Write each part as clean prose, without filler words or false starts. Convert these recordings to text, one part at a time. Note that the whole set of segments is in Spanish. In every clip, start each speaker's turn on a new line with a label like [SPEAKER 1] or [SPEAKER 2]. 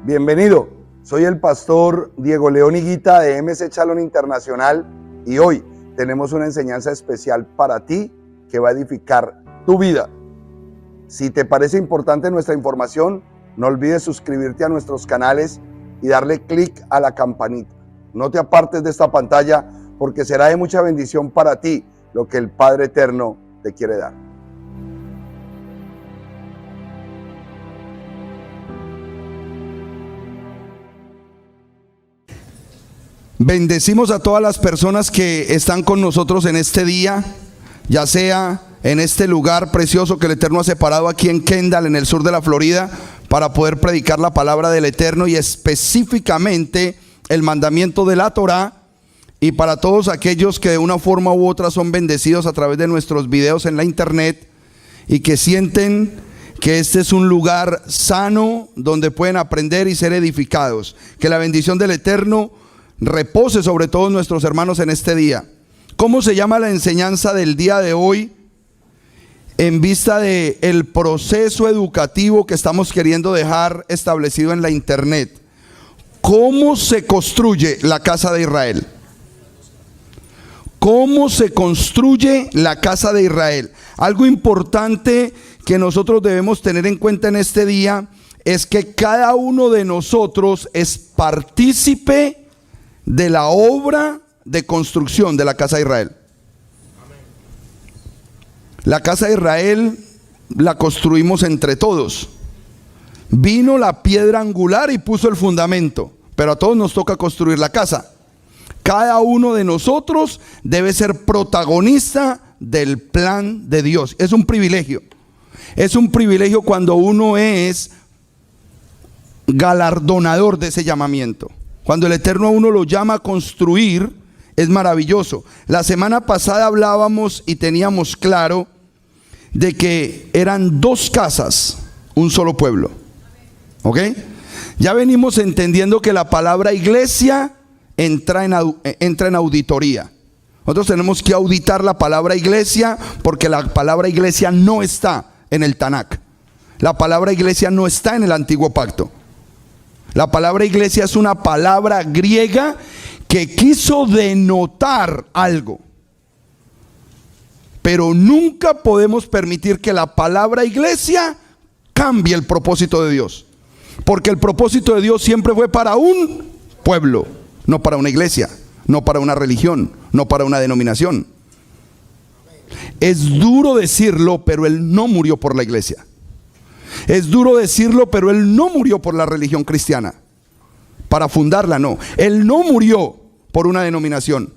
[SPEAKER 1] Bienvenido, soy el pastor Diego León Higuita de MC Chalón Internacional y hoy tenemos una enseñanza especial para ti que va a edificar tu vida. Si te parece importante nuestra información, no olvides suscribirte a nuestros canales y darle clic a la campanita. No te apartes de esta pantalla porque será de mucha bendición para ti lo que el Padre Eterno te quiere dar.
[SPEAKER 2] Bendecimos a todas las personas que están con nosotros en este día, ya sea en este lugar precioso que el Eterno ha separado aquí en Kendall, en el sur de la Florida, para poder predicar la palabra del Eterno y específicamente el mandamiento de la Torá, y para todos aquellos que de una forma u otra son bendecidos a través de nuestros videos en la internet y que sienten que este es un lugar sano donde pueden aprender y ser edificados. Que la bendición del Eterno repose sobre todos nuestros hermanos en este día. ¿Cómo se llama la enseñanza del día de hoy? En vista de el proceso educativo que estamos queriendo dejar establecido en la internet. ¿Cómo se construye la casa de Israel? ¿Cómo se construye la casa de Israel? Algo importante que nosotros debemos tener en cuenta en este día es que cada uno de nosotros es partícipe de la obra de construcción de la casa de Israel. La casa de Israel la construimos entre todos. Vino la piedra angular y puso el fundamento, pero a todos nos toca construir la casa. Cada uno de nosotros debe ser protagonista del plan de Dios. Es un privilegio. Es un privilegio cuando uno es galardonador de ese llamamiento. Cuando el Eterno a uno lo llama a construir, es maravilloso. La semana pasada hablábamos y teníamos claro de que eran dos casas, un solo pueblo. ¿Ok? Ya venimos entendiendo que la palabra iglesia entra en auditoría. Nosotros tenemos que auditar la palabra iglesia porque la palabra iglesia no está en el Tanakh. La palabra iglesia no está en el Antiguo Pacto. La palabra iglesia es una palabra griega que quiso denotar algo. Pero nunca podemos permitir que la palabra iglesia cambie el propósito de Dios. Porque el propósito de Dios siempre fue para un pueblo, no para una iglesia, no para una religión, no para una denominación. Es duro decirlo, pero Él no murió por la iglesia. Es duro decirlo, pero Él no murió por la religión cristiana para fundarla, no. Él no murió por una denominación.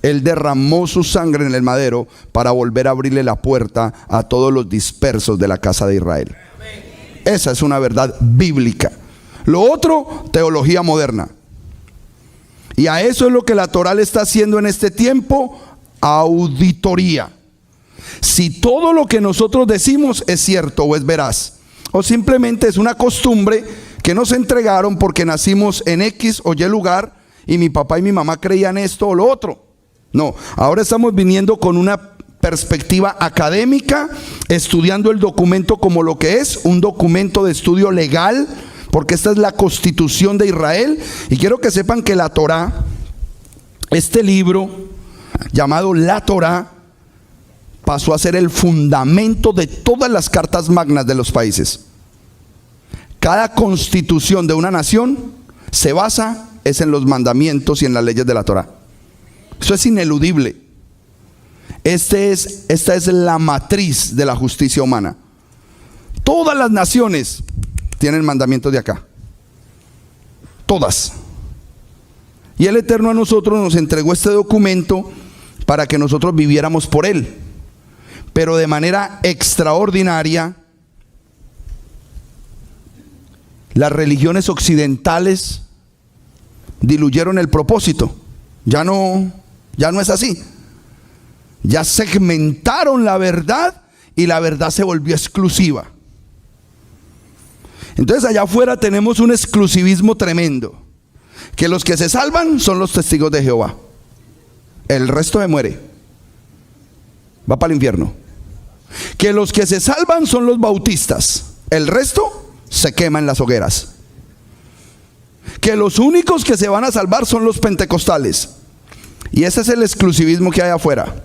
[SPEAKER 2] Él derramó su sangre en el madero para volver a abrirle la puerta a todos los dispersos de la casa de Israel. Esa es una verdad bíblica. Lo otro, teología moderna. Y a eso es lo que la Torá le está haciendo en este tiempo, auditoría. Si todo lo que nosotros decimos es cierto o es veraz, o simplemente es una costumbre que nos entregaron porque nacimos en X o Y lugar y mi papá y mi mamá creían esto o lo otro. No, ahora estamos viniendo con una perspectiva académica, estudiando el documento como lo que es, un documento de estudio legal, porque esta es la Constitución de Israel. Y quiero que sepan que la Torá, este libro llamado la Torá, pasó a ser el fundamento de todas las cartas magnas de los países. Cada constitución de una nación se basa en los mandamientos y en las leyes de la Torá. Eso es ineludible. Esta es la matriz de la justicia humana. Todas las naciones tienen mandamientos de acá. Todas. Y el Eterno a nosotros nos entregó este documento para que nosotros viviéramos por él. Pero de manera extraordinaria, las religiones occidentales diluyeron el propósito. Ya no es así. Ya segmentaron la verdad y la verdad se volvió exclusiva. Entonces allá afuera tenemos un exclusivismo tremendo. Que los que se salvan son los testigos de Jehová. El resto se muere. Va para el infierno. Que los que se salvan son los bautistas. El resto se quema en las hogueras. que los únicos que se van a salvar son los pentecostales. Y ese es el exclusivismo que hay afuera.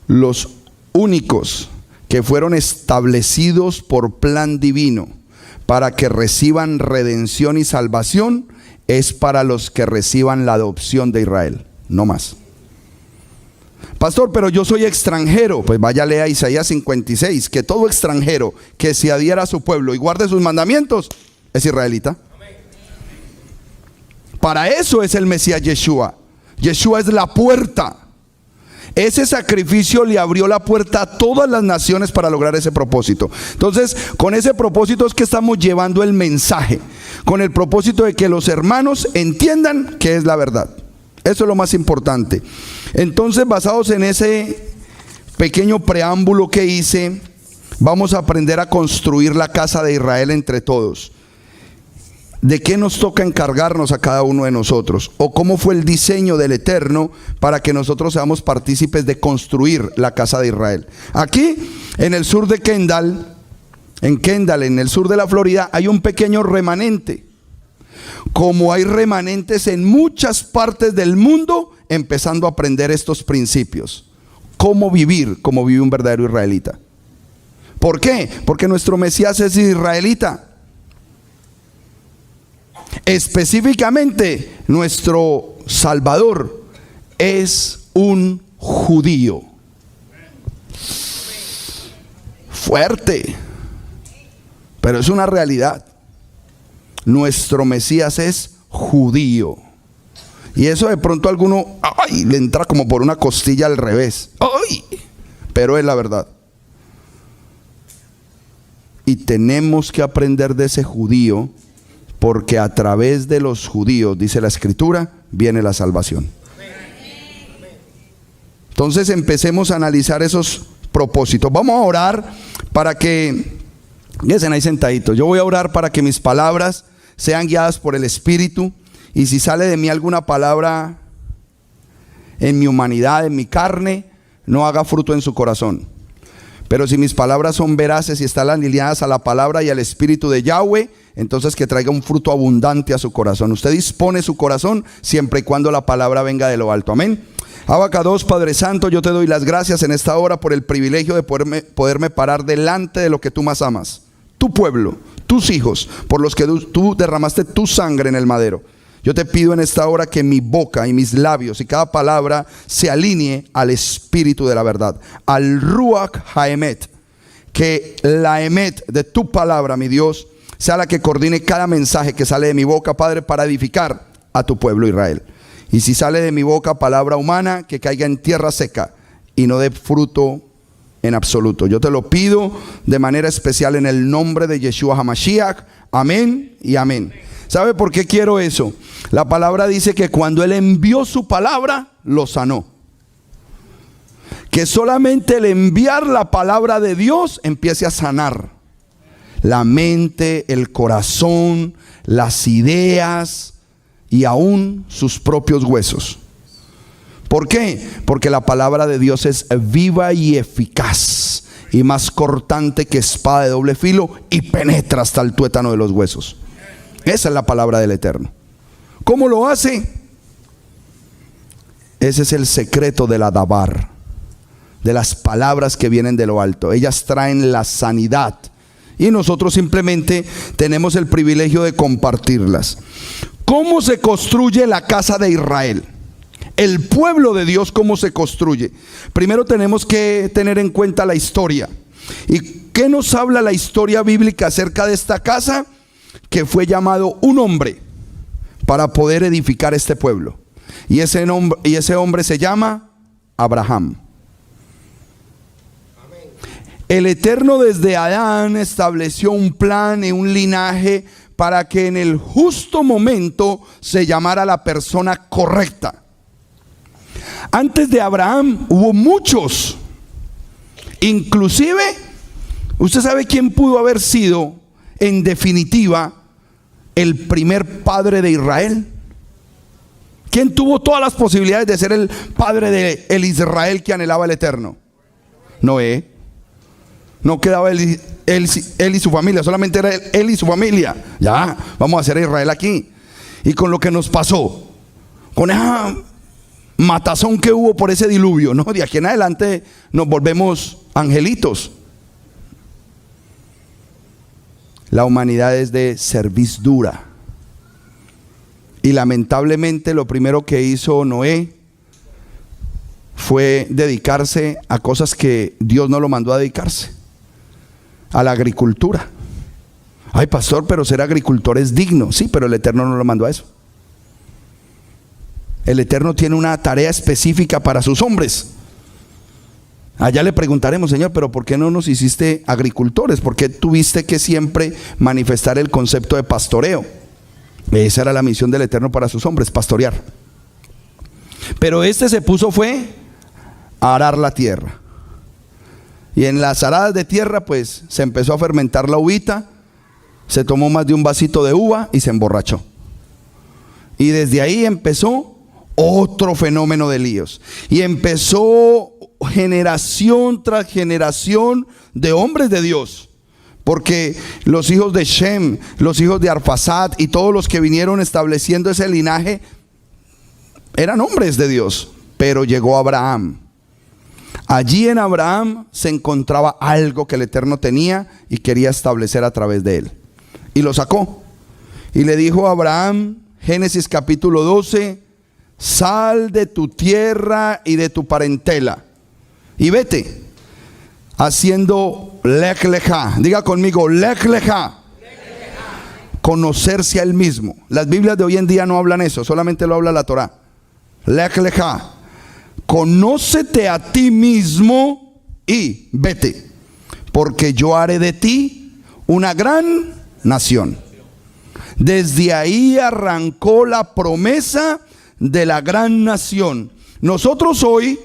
[SPEAKER 2] Los únicos que fueron establecidos por plan divino para que reciban redención y salvación es para los que reciban la adopción de Israel, no más. Pastor, pero yo soy extranjero. Pues vaya, lea Isaías 56, que todo extranjero que se adhiera a su pueblo y guarde sus mandamientos es israelita. Para eso es el Mesías Yeshua. Yeshua es la puerta. Ese sacrificio le abrió la puerta a todas las naciones para lograr ese propósito. Entonces, con ese propósito es que estamos llevando el mensaje, con el propósito de que los hermanos entiendan que es la verdad. Eso es lo más importante. Entonces, basados en ese pequeño preámbulo que hice, vamos a aprender a construir la casa de Israel entre todos. ¿De qué nos toca encargarnos a cada uno de nosotros? ¿O cómo fue el diseño del Eterno para que nosotros seamos partícipes de construir la casa de Israel? Aquí, en el sur de Kendall, en el sur de la Florida, hay un pequeño remanente. Como hay remanentes en muchas partes del mundo, empezando a aprender estos principios. Cómo vivir como vive un verdadero israelita. ¿Por qué? Porque nuestro Mesías es israelita. Específicamente, nuestro Salvador es un judío. Fuerte, pero es una realidad. Nuestro Mesías es judío. Y eso de pronto a alguno le entra como por una costilla al revés. Pero es la verdad. Y tenemos que aprender de ese judío, porque a través de los judíos, dice la Escritura, viene la salvación. Entonces empecemos a analizar esos propósitos. Vamos a orar para que, quédense ahí sentaditos. Yo voy a orar para que mis palabras sean guiadas por el Espíritu. Y si sale de mí alguna palabra en mi humanidad, en mi carne, no haga fruto en su corazón. Pero si mis palabras son veraces y están alineadas a la palabra y al Espíritu de Yahweh, entonces que traiga un fruto abundante a su corazón. Usted dispone su corazón siempre y cuando la palabra venga de lo alto. Amén. Abacados, Padre Santo, yo te doy las gracias en esta hora por el privilegio de poderme parar delante de lo que tú más amas. Tu pueblo, tus hijos, por los que tú derramaste tu sangre en el madero. Yo te pido en esta hora que mi boca y mis labios y cada palabra se alinee al Espíritu de la verdad, al Ruach HaEmet. Que la Emet de tu palabra, mi Dios, sea la que coordine cada mensaje que sale de mi boca, Padre, para edificar a tu pueblo Israel. Y si sale de mi boca palabra humana, que caiga en tierra seca y no dé fruto en absoluto. Yo te lo pido de manera especial en el nombre de Yeshua HaMashiach. Amén y amén. ¿Sabe por qué quiero eso? La palabra dice que cuando Él envió su palabra, lo sanó. Que solamente el enviar la palabra de Dios empiece a sanar la mente, el corazón, las ideas y aún sus propios huesos. ¿Por qué? Porque la palabra de Dios es viva y eficaz y más cortante que espada de doble filo y penetra hasta el tuétano de los huesos. Esa es la palabra del Eterno. ¿Cómo lo hace? Ese es el secreto de la Dabar, de las palabras que vienen de lo alto. Ellas traen la sanidad y nosotros simplemente tenemos el privilegio de compartirlas. ¿Cómo se construye la casa de Israel? El pueblo de Dios, ¿cómo se construye? Primero tenemos que tener en cuenta la historia. ¿Y qué nos habla la historia bíblica acerca de esta casa? Que fue llamado un hombre para poder edificar este pueblo. Y ese hombre se llama Abraham. El Eterno desde Adán estableció un plan y un linaje para que en el justo momento se llamara la persona correcta. Antes de Abraham hubo muchos. Inclusive, ¿usted sabe quién pudo haber sido en definitiva el primer padre de Israel? ¿Quién tuvo todas las posibilidades de ser el padre del Israel que anhelaba el Eterno? Noé. No quedaba él y su familia, solamente era él y su familia. Ya, vamos a hacer a Israel aquí. Y con lo que nos pasó, con esa matazón que hubo por ese diluvio, ¿no? De aquí en adelante nos volvemos angelitos. La humanidad es de servidumbre. Y lamentablemente lo primero que hizo Noé fue dedicarse a cosas que Dios no lo mandó a dedicarse. A la agricultura. Ay, pastor, pero ser agricultor es digno. Sí, pero el Eterno no lo mandó a eso. El Eterno tiene una tarea específica para sus hombres. Allá le preguntaremos, Señor, pero ¿por qué no nos hiciste agricultores? ¿Por qué tuviste que siempre manifestar el concepto de pastoreo? Esa era la misión del Eterno para sus hombres, pastorear. Pero se puso fue a arar la tierra. Y en las aradas de tierra pues se empezó a fermentar la uvita. Se tomó más de un vasito de uva y se emborrachó. Y desde ahí empezó otro fenómeno de líos. Y empezó generación tras generación de hombres de Dios. Porque los hijos de Shem, los hijos de Arfaxad y todos los que vinieron estableciendo ese linaje eran hombres de Dios. Pero llegó Abraham. Allí en Abraham se encontraba algo que el Eterno tenía y quería establecer a través de él. Y lo sacó. Y le dijo a Abraham, Génesis capítulo 12, sal de tu tierra y de tu parentela y vete haciendo lech lejá. Diga conmigo, lech lejá. Conocerse a él mismo. Las Biblias de hoy en día no hablan eso, solamente lo habla la Torá. Lech lejá. Conócete a ti mismo y vete, porque yo haré de ti una gran nación. Desde ahí arrancó la promesa de la gran nación. Nosotros hoy,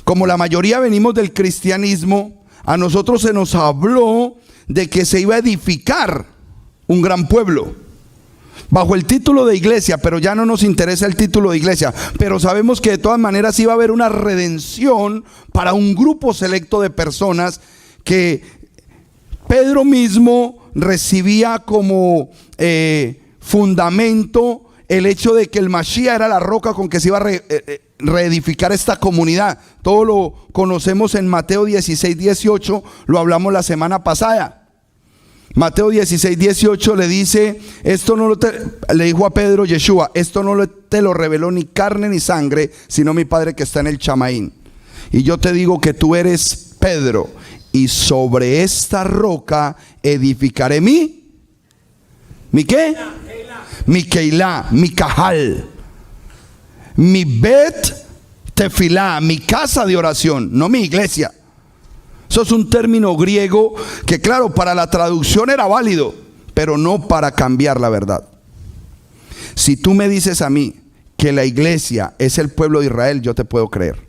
[SPEAKER 2] como la mayoría venimos del cristianismo, a nosotros se nos habló de que se iba a edificar un gran pueblo bajo el título de iglesia, pero ya no nos interesa el título de iglesia. Pero sabemos que de todas maneras iba a haber una redención para un grupo selecto de personas que Pedro mismo recibía como fundamento el hecho de que el Mashiach era la roca con que se iba a reedificar esta comunidad. Todo lo conocemos en Mateo 16, 18, lo hablamos la semana pasada. Mateo 16, 18 le dice, le dijo a Pedro Yeshua, esto no te lo reveló ni carne ni sangre, sino mi Padre que está en el Chamaín. Y yo te digo que tú eres Pedro, y sobre esta roca edificaré ¿mi qué? Mi Keilah, mi Cajal, mi Bet Tefilá, mi casa de oración, no mi iglesia. Eso es un término griego que, claro, para la traducción era válido, pero no para cambiar la verdad. Si tú me dices a mí que la iglesia es el pueblo de Israel, yo te puedo creer.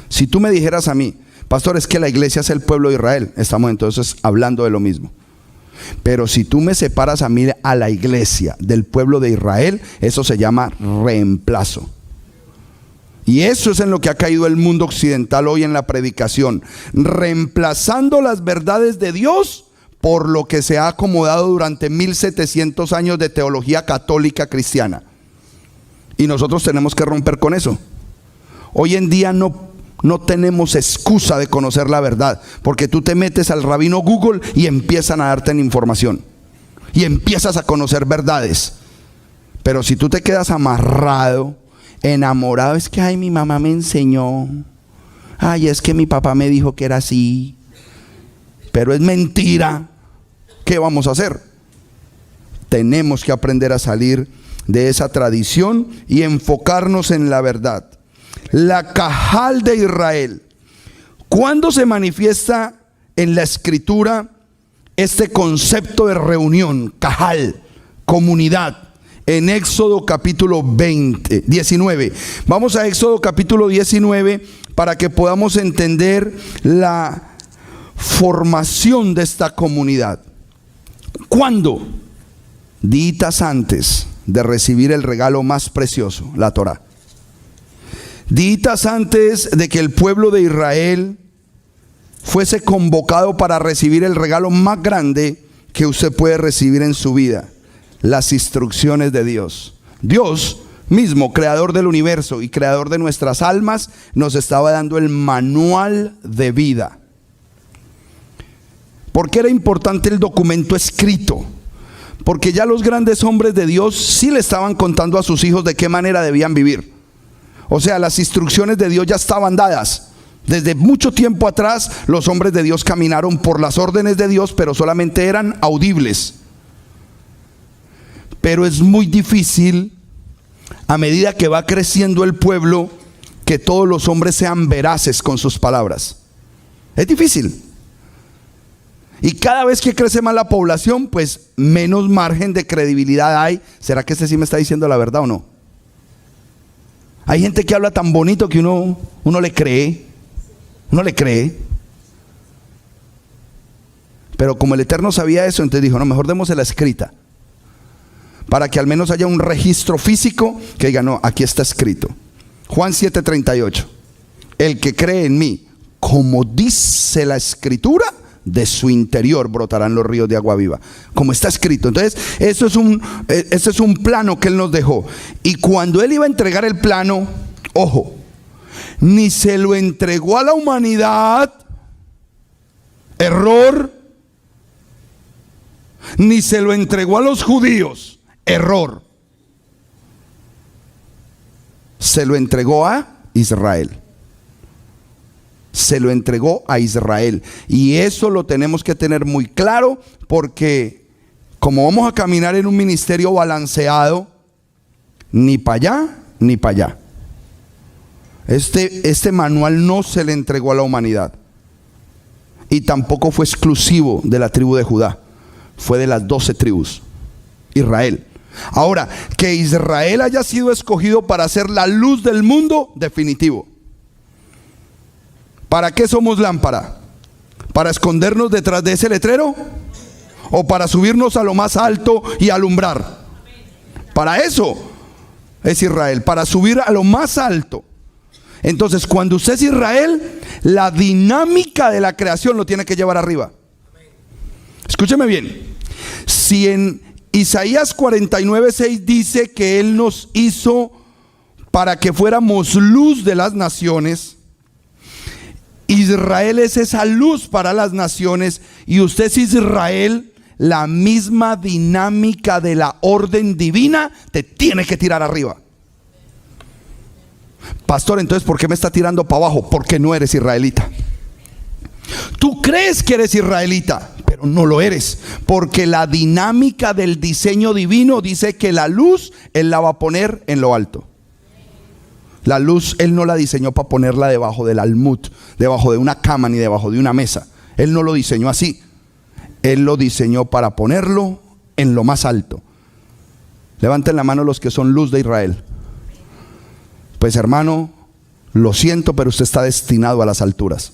[SPEAKER 2] Si tú me dijeras a mí, pastor, es que la iglesia es el pueblo de Israel, estamos entonces hablando de lo mismo. Pero si tú me separas a mí, a la iglesia del pueblo de Israel, eso se llama reemplazo. Y eso es en lo que ha caído el mundo occidental hoy en la predicación, reemplazando las verdades de Dios por lo que se ha acomodado durante 1700 años de teología católica cristiana. Y nosotros tenemos que romper con eso. Hoy en día no tenemos excusa de conocer la verdad, porque tú te metes al rabino Google y empiezan a darte información y empiezas a conocer verdades. Pero si tú te quedas amarrado, enamorado, es que ay, mi mamá me enseñó, ay, es que mi papá me dijo que era así, pero es mentira, ¿qué vamos a hacer? Tenemos que aprender a salir de esa tradición y enfocarnos en la verdad. La Cajal de Israel. ¿Cuándo se manifiesta en la escritura este concepto de reunión? Cajal, comunidad. En Éxodo capítulo 19. Vamos a Éxodo capítulo 19 para que podamos entender la formación de esta comunidad. ¿Cuándo? Días antes de recibir el regalo más precioso, la Torá. Días antes de que el pueblo de Israel fuese convocado para recibir el regalo más grande que usted puede recibir en su vida: las instrucciones de Dios. Dios mismo, creador del universo y creador de nuestras almas, nos estaba dando el manual de vida. ¿Por qué era importante el documento escrito? Porque ya los grandes hombres de Dios sí le estaban contando a sus hijos de qué manera debían vivir. O sea, las instrucciones de Dios ya estaban dadas. Desde mucho tiempo atrás, los hombres de Dios caminaron por las órdenes de Dios, pero solamente eran audibles. Pero es muy difícil, a medida que va creciendo el pueblo, que todos los hombres sean veraces con sus palabras. Es difícil. Y cada vez que crece más la población, pues menos margen de credibilidad hay. ¿Será que este sí me está diciendo la verdad o no? Hay gente que habla tan bonito que uno le cree. Uno le cree. Pero como el Eterno sabía eso, entonces dijo: no, mejor démosela escrita, para que al menos haya un registro físico que diga: no, aquí está escrito. Juan 7:38. El que cree en mí, como dice la escritura, de su interior brotarán los ríos de agua viva, como está escrito. Entonces, eso es un plano que Él nos dejó. Y cuando Él iba a entregar el plano, ojo, ni se lo entregó a la humanidad, error, ni se lo entregó a los judíos, error. Se lo entregó a Israel. Se lo entregó a Israel. Y eso lo tenemos que tener muy claro, porque como vamos a caminar en un ministerio balanceado, ni para allá ni para allá. Este manual no se le entregó a la humanidad, y tampoco fue exclusivo de la tribu de Judá. Fue de las 12 tribus, Israel. Ahora, que Israel haya sido escogido para ser la luz del mundo, definitivo. ¿Para qué somos lámpara? ¿Para escondernos detrás de ese letrero? ¿O para subirnos a lo más alto y alumbrar? Para eso es Israel, para subir a lo más alto. Entonces, cuando usted es Israel, la dinámica de la creación lo tiene que llevar arriba. Escúcheme bien. Si en Isaías 49:6 dice que Él nos hizo para que fuéramos luz de las naciones, Israel es esa luz para las naciones, y usted es Israel, la misma dinámica de la orden divina te tiene que tirar arriba. Pastor, entonces ¿por qué me está tirando para abajo? Porque no eres israelita. Tú crees que eres israelita, pero no lo eres, porque la dinámica del diseño divino dice que la luz Él la va a poner en lo alto. La luz Él no la diseñó para ponerla debajo del almud, debajo de una cama, ni debajo de una mesa. Él no lo diseñó así. Él lo diseñó para ponerlo en lo más alto. Levanten la mano los que son luz de Israel. Pues hermano, lo siento, pero usted está destinado a las alturas.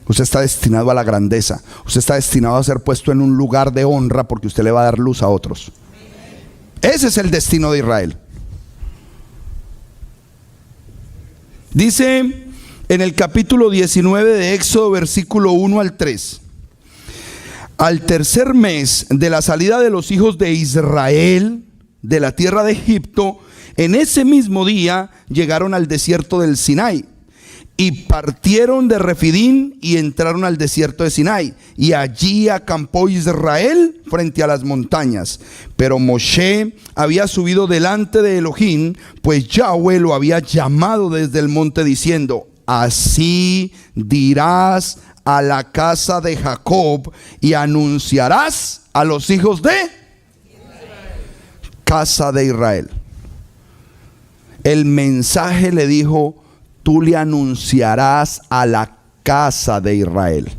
[SPEAKER 2] Usted está destinado a la grandeza. Usted está destinado a ser puesto en un lugar de honra, porque usted le va a dar luz a otros. Ese es el destino de Israel. Dice en el capítulo 19 de Éxodo, versículo 1 al 3: al tercer mes de la salida de los hijos de Israel de la tierra de Egipto, en ese mismo día llegaron al desierto del Sinai, y partieron de Refidín y entraron al desierto de Sinai, y allí acampó Israel frente a las montañas. Pero Moshe había subido delante de Elohim, pues Yahweh lo había llamado desde el monte diciendo: así dirás a la casa de Jacob y anunciarás a los hijos de casa de Israel. El mensaje le dijo: tú le anunciarás a la casa de Israel.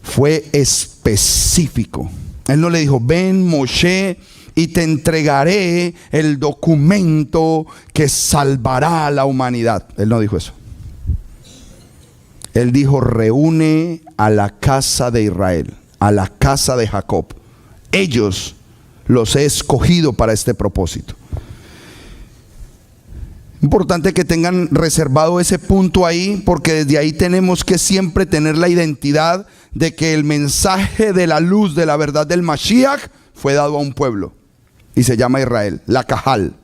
[SPEAKER 2] Fue específico. Él no le dijo: ven Moshe y te entregaré el documento que salvará a la humanidad. Él no dijo eso. Él dijo: reúne a la casa de Israel, a la casa de Jacob. Ellos los he escogido para este propósito. Importante que tengan reservado ese punto ahí, porque desde ahí tenemos que siempre tener la identidad de que el mensaje de la luz, de la verdad del Mashiach, fue dado a un pueblo. Y se llama Israel, la Cajal,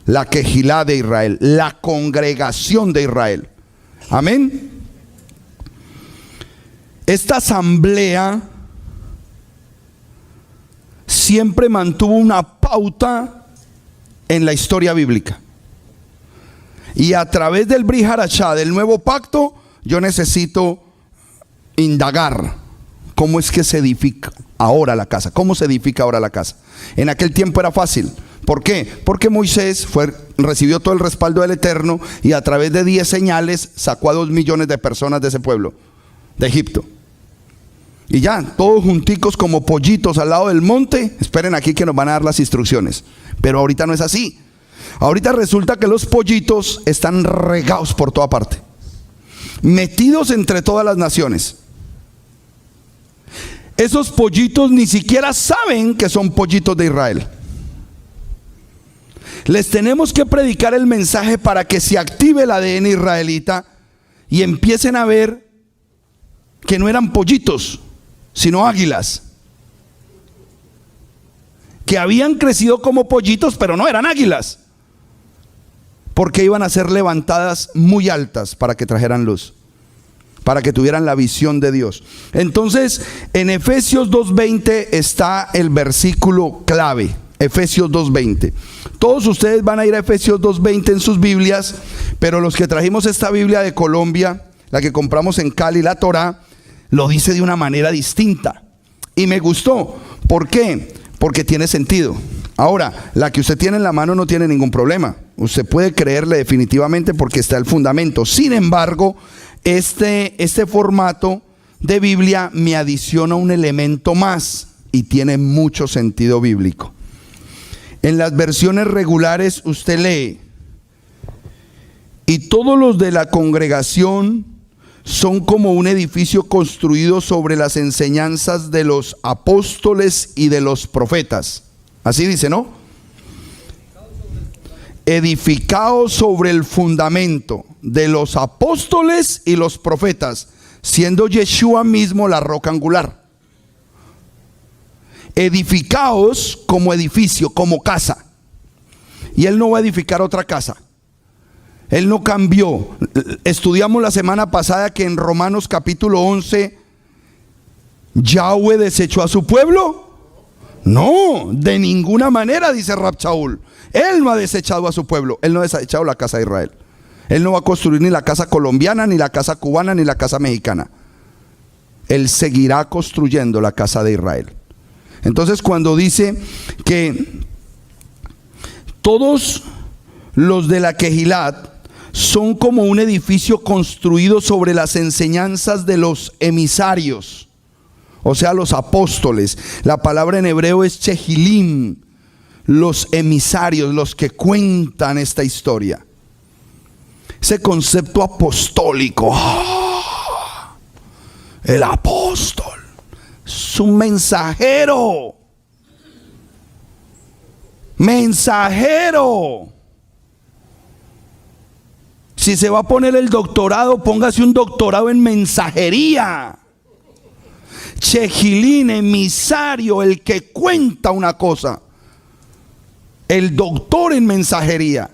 [SPEAKER 2] la Quejilá de Israel, la congregación de Israel. Amén. Esta asamblea siempre mantuvo una pauta en la historia bíblica. Y a través del Brit Hadashah, del nuevo pacto, yo necesito indagar cómo es que se edifica ahora la casa. ¿Cómo se edifica ahora la casa? En aquel tiempo era fácil. ¿Por qué? Porque Moisés recibió todo el respaldo del Eterno y a través de 10 señales sacó a 2 millones de personas de ese pueblo, de Egipto. Y ya, todos junticos como pollitos al lado del monte, esperen aquí que nos van a dar las instrucciones. Pero ahorita no es así. Ahorita resulta que los pollitos están regados por toda parte, metidos entre todas las naciones. Esos pollitos ni siquiera saben que son pollitos de Israel. Les tenemos que predicar el mensaje para que se active el ADN israelita y empiecen a ver que no eran pollitos, sino águilas. Que habían crecido como pollitos, pero no eran águilas. Porque iban a ser levantadas muy altas para que trajeran luz, para que tuvieran la visión de Dios. Entonces, en Efesios 2:20 está el versículo clave. Efesios 2:20. Todos ustedes van a ir a Efesios 2:20 en sus Biblias, pero los que trajimos esta Biblia de Colombia, la que compramos en Cali, la Torá, lo dice de una manera distinta. Y me gustó. ¿Por qué? Porque tiene sentido. Ahora, la que usted tiene en la mano no tiene ningún problema. Usted puede creerle definitivamente porque está el fundamento. Sin embargo, este formato de Biblia me adiciona un elemento más y tiene mucho sentido bíblico. En las versiones regulares usted lee: y todos los de la congregación son como un edificio construido sobre las enseñanzas de los apóstoles y de los profetas. Así dice, ¿no? Edificados sobre el fundamento de los apóstoles y los profetas, siendo Yeshua mismo la roca angular. Edificados como edificio, como casa. Y Él no va a edificar otra casa. Él no cambió. Estudiamos la semana pasada que en Romanos capítulo 11 ¿Yahweh desechó a su pueblo? No, de ninguna manera, dice Rab Shaul. Él no ha desechado a su pueblo. Él no ha desechado la casa de Israel. Él no va a construir ni la casa colombiana, ni la casa cubana, ni la casa mexicana. Él seguirá construyendo la casa de Israel. Entonces, cuando dice que todos los de la Quejilat son como un edificio construido sobre las enseñanzas de los emisarios, o sea, los apóstoles. La palabra en hebreo es Chehilim, los emisarios, los que cuentan esta historia. Ese concepto apostólico, el apóstol es un mensajero. Mensajero. Si se va a poner el doctorado, póngase un doctorado en mensajería. Chejilín, emisario, el que cuenta una cosa. El doctor en mensajería.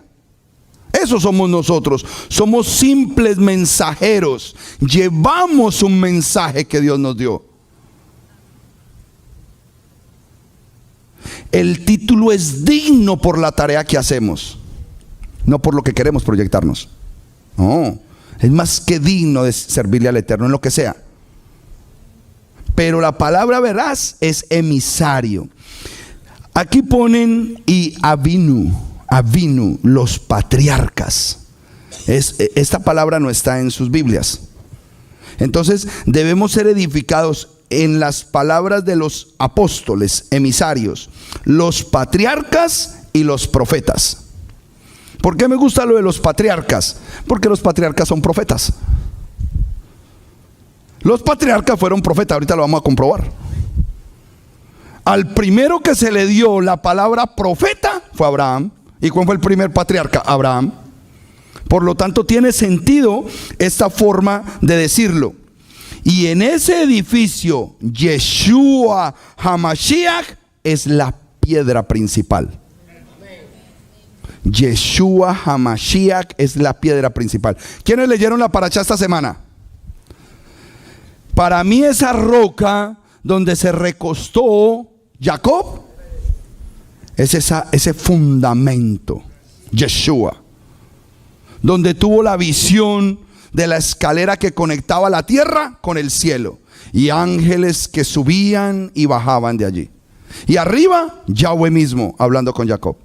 [SPEAKER 2] Eso somos nosotros. Somos simples mensajeros. Llevamos un mensaje que Dios nos dio. El título es digno por la tarea que hacemos, no por lo que queremos proyectarnos. No, es más que digno de servirle al Eterno en lo que sea. Pero la palabra veraz es emisario. Aquí ponen y Avinu, los patriarcas. Esta palabra no está en sus Biblias. Entonces debemos ser edificados en las palabras de los apóstoles, emisarios, los patriarcas y los profetas. ¿Por qué me gusta lo de los patriarcas? Porque los patriarcas son profetas. Los patriarcas fueron profetas, ahorita lo vamos a comprobar. Al primero que se le dio la palabra profeta fue Abraham. ¿Y cuál fue el primer patriarca? Abraham. Por lo tanto, tiene sentido esta forma de decirlo. Y en ese edificio, Yeshua HaMashiach es la piedra principal. Yeshua HaMashiach es la piedra principal. ¿Quiénes leyeron la parashá esta semana? Para mí esa roca donde se recostó Jacob es ese fundamento, Yeshua, donde tuvo la visión de la escalera que conectaba la tierra con el cielo, y ángeles que subían y bajaban de allí, y arriba Yahweh mismo hablando con Jacob.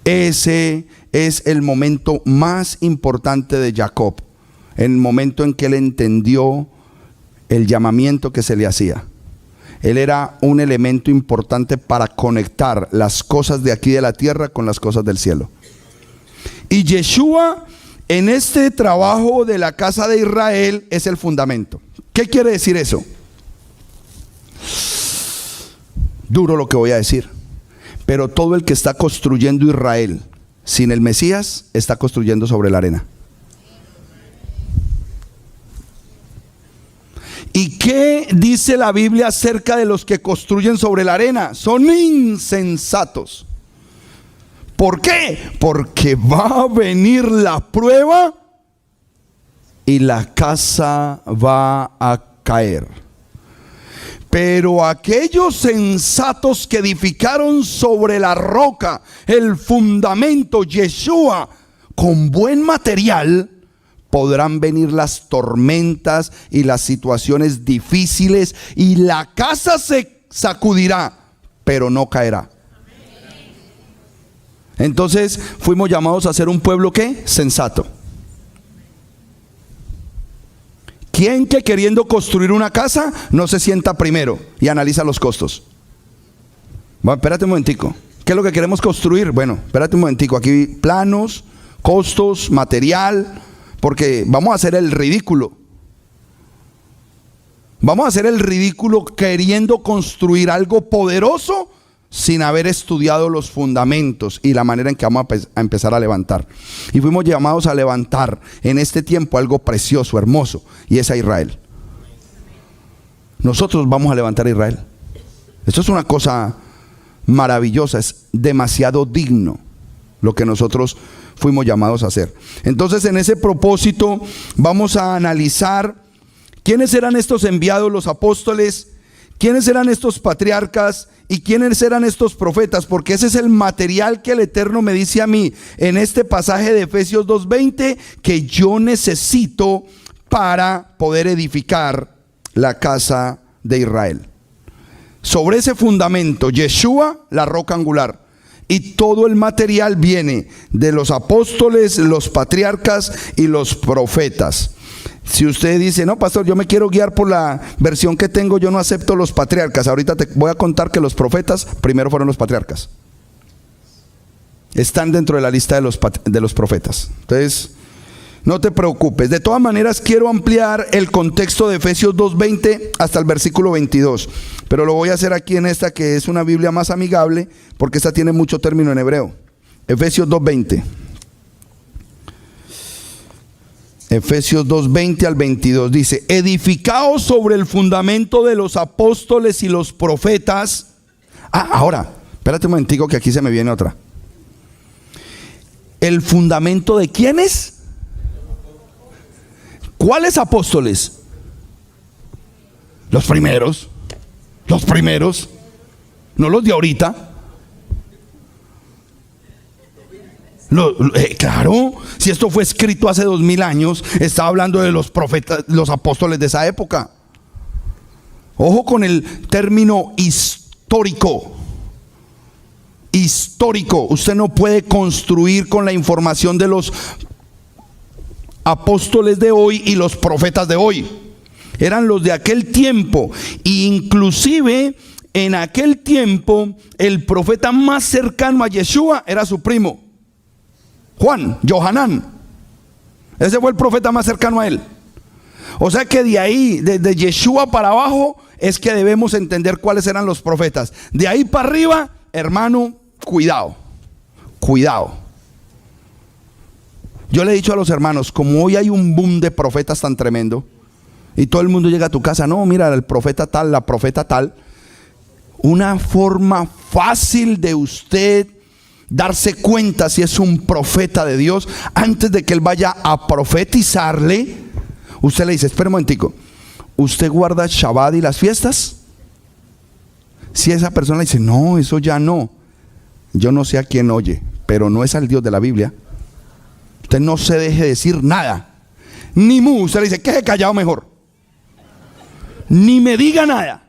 [SPEAKER 2] Ese es el momento más importante de Jacob, el momento en que él entendió el llamamiento que se le hacía. Él era un elemento importante para conectar las cosas de aquí de la tierra con las cosas del cielo. Y Yeshua en este trabajo de la casa de Israel es el fundamento. ¿Qué quiere decir eso? Duro lo que voy a decir, pero todo el que está construyendo Israel sin el Mesías está construyendo sobre la arena. ¿Y qué dice la Biblia acerca de los que construyen sobre la arena? Son insensatos. ¿Por qué? Porque va a venir la prueba y la casa va a caer. Pero aquellos sensatos que edificaron sobre la roca, el fundamento, Yeshua, con buen material, podrán venir las tormentas y las situaciones difíciles, y la casa se sacudirá, pero no caerá. Entonces fuimos llamados a ser un pueblo ¿qué? Sensato. ¿Quién que queriendo construir una casa no se sienta primero y analiza los costos? Bueno, espérate un momentico. ¿Qué es lo que queremos construir? Bueno, espérate un momentico. Aquí planos, costos, material, porque vamos a hacer el ridículo. Vamos a hacer el ridículo queriendo construir algo poderoso sin haber estudiado los fundamentos y la manera en que vamos a empezar a levantar. Y fuimos llamados a levantar en este tiempo algo precioso, hermoso, y es a Israel. Nosotros vamos a levantar a Israel. Esto es una cosa maravillosa, es demasiado digno lo que nosotros fuimos llamados a hacer. Entonces, en ese propósito vamos a analizar quiénes eran estos enviados, los apóstoles, quiénes eran estos patriarcas y quiénes eran estos profetas, porque ese es el material que el Eterno me dice a mí en este pasaje de Efesios 2:20 que yo necesito para poder edificar la casa de Israel. Sobre ese fundamento, Yeshua, la roca angular, y todo el material viene de los apóstoles, los patriarcas y los profetas. Si usted dice, no, pastor, yo me quiero guiar por la versión que tengo, yo no acepto los patriarcas. Ahorita te voy a contar que los profetas primero fueron los patriarcas. Están dentro de la lista de los profetas. Entonces, no te preocupes. De todas maneras, quiero ampliar el contexto de Efesios 2:20 hasta el versículo 22. Pero lo voy a hacer aquí en esta que es una Biblia más amigable, porque esta tiene mucho término en hebreo. Efesios 2:20. Efesios 2:20 al 22 dice: edificaos sobre el fundamento de los apóstoles y los profetas. Ahora, espérate un momentico que aquí se me viene otra. ¿El fundamento de quiénes? ¿Cuáles apóstoles? Los primeros. Los primeros. No los de ahorita. Claro, si esto fue escrito hace 2000 años, estaba hablando de los profetas, los apóstoles de esa época. Ojo con el término histórico. Histórico. Usted no puede construir con la información de los apóstoles de hoy y los profetas de hoy. Eran los de aquel tiempo. E inclusive en aquel tiempo el profeta más cercano a Yeshua era su primo Juan, Johanán. Ese fue el profeta más cercano a él. O sea que de ahí, desde Yeshua para abajo, es que debemos entender cuáles eran los profetas. De ahí para arriba, hermano, cuidado. Cuidado. Yo le he dicho a los hermanos, como hoy hay un boom de profetas tan tremendo, y todo el mundo llega a tu casa, no, mira, el profeta tal, la profeta tal. Una forma fácil de usted darse cuenta si es un profeta de Dios, antes de que él vaya a profetizarle, usted le dice, espera un momentico, ¿usted guarda Shabbat y las fiestas? Si esa persona le dice, no, eso ya no, yo no sé a quién oye, pero no es al Dios de la Biblia. Usted no se deje decir nada, ni mu, usted le dice, quede callado mejor, ni me diga nada,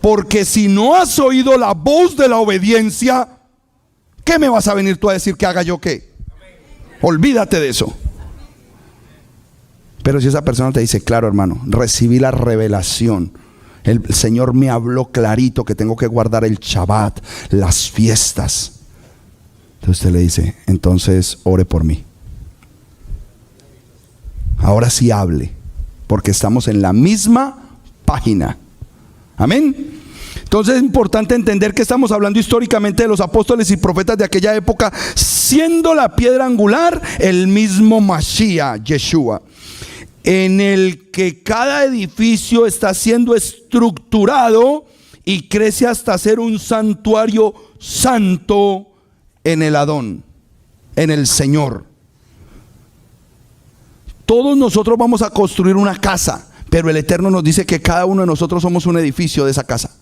[SPEAKER 2] porque si no has oído la voz de la obediencia, ¿qué me vas a venir tú a decir que haga yo qué? Olvídate de eso. Pero si esa persona te dice, claro hermano, recibí la revelación, el Señor me habló clarito que tengo que guardar el Shabbat, las fiestas, entonces usted le dice, entonces ore por mí. Ahora sí hable, porque estamos en la misma página. Amén. Entonces es importante entender que estamos hablando históricamente de los apóstoles y profetas de aquella época, siendo la piedra angular el mismo Mashiach, Yeshua, en el que cada edificio está siendo estructurado y crece hasta ser un santuario santo en el Adón, en el Señor. Todos nosotros vamos a construir una casa, pero el Eterno nos dice que cada uno de nosotros somos un edificio de esa casa.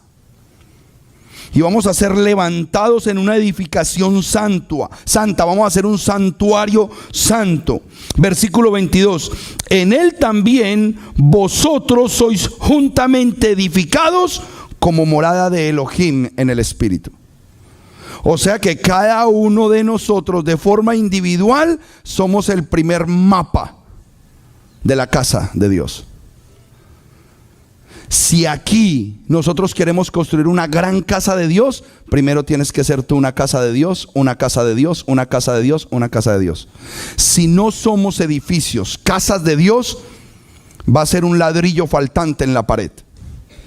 [SPEAKER 2] Y vamos a ser levantados en una edificación santa. Vamos a hacer un santuario santo. Versículo 22. En él también vosotros sois juntamente edificados como morada de Elohim en el Espíritu. O sea que cada uno de nosotros de forma individual somos el primer mapa de la casa de Dios. Si aquí nosotros queremos construir una gran casa de Dios, primero tienes que ser tú una casa de Dios, una casa de Dios, una casa de Dios, una casa de Dios. Si no somos edificios, casas de Dios, va a ser un ladrillo faltante en la pared,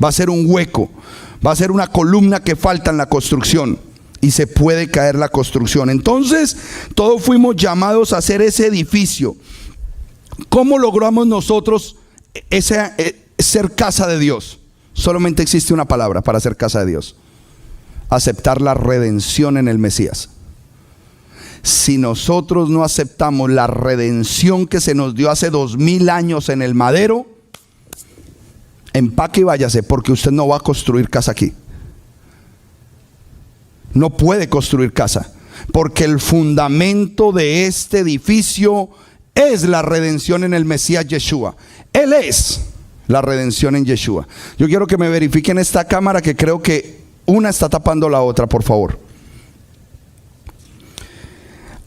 [SPEAKER 2] va a ser un hueco, va a ser una columna que falta en la construcción y se puede caer la construcción. Entonces todos fuimos llamados a hacer ese edificio. ¿Cómo logramos nosotros ser casa de Dios? Solamente existe una palabra para ser casa de Dios: aceptar la redención en el Mesías. Si nosotros no aceptamos la redención que se nos dio hace 2000 años en el madero, empaque y váyase, porque usted no va a construir casa aquí. No puede construir casa, porque el fundamento de este edificio es la redención en el Mesías Yeshua. Él es la redención en Yeshua. Yo quiero que me verifiquen esta cámara, que creo que una está tapando la otra, por favor.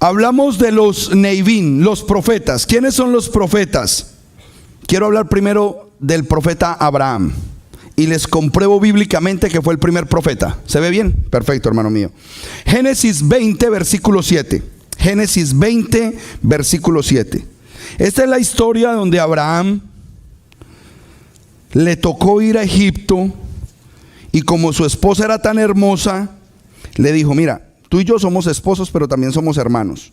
[SPEAKER 2] Hablamos de los Neivim, los profetas. ¿Quiénes son los profetas? Quiero hablar primero del profeta Abraham, y les compruebo bíblicamente que fue el primer profeta. ¿Se ve bien? Perfecto, hermano mío. Génesis 20, versículo 7. Génesis 20, versículo 7. Esta es la historia donde Abraham le tocó ir a Egipto, y como su esposa era tan hermosa, le dijo: mira, tú y yo somos esposos, pero también somos hermanos,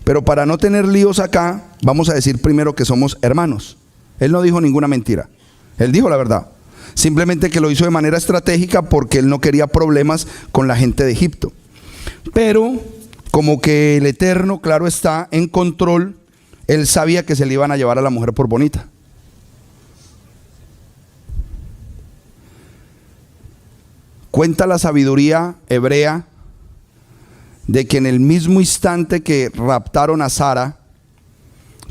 [SPEAKER 2] pero para no tener líos acá, vamos a decir primero que somos hermanos. Él no dijo ninguna mentira, él dijo la verdad, simplemente que lo hizo de manera estratégica porque él no quería problemas con la gente de Egipto. Pero como que el Eterno, claro está, en control, él sabía que se le iban a llevar a la mujer por bonita. Cuenta la sabiduría hebrea de que en el mismo instante que raptaron a Sara,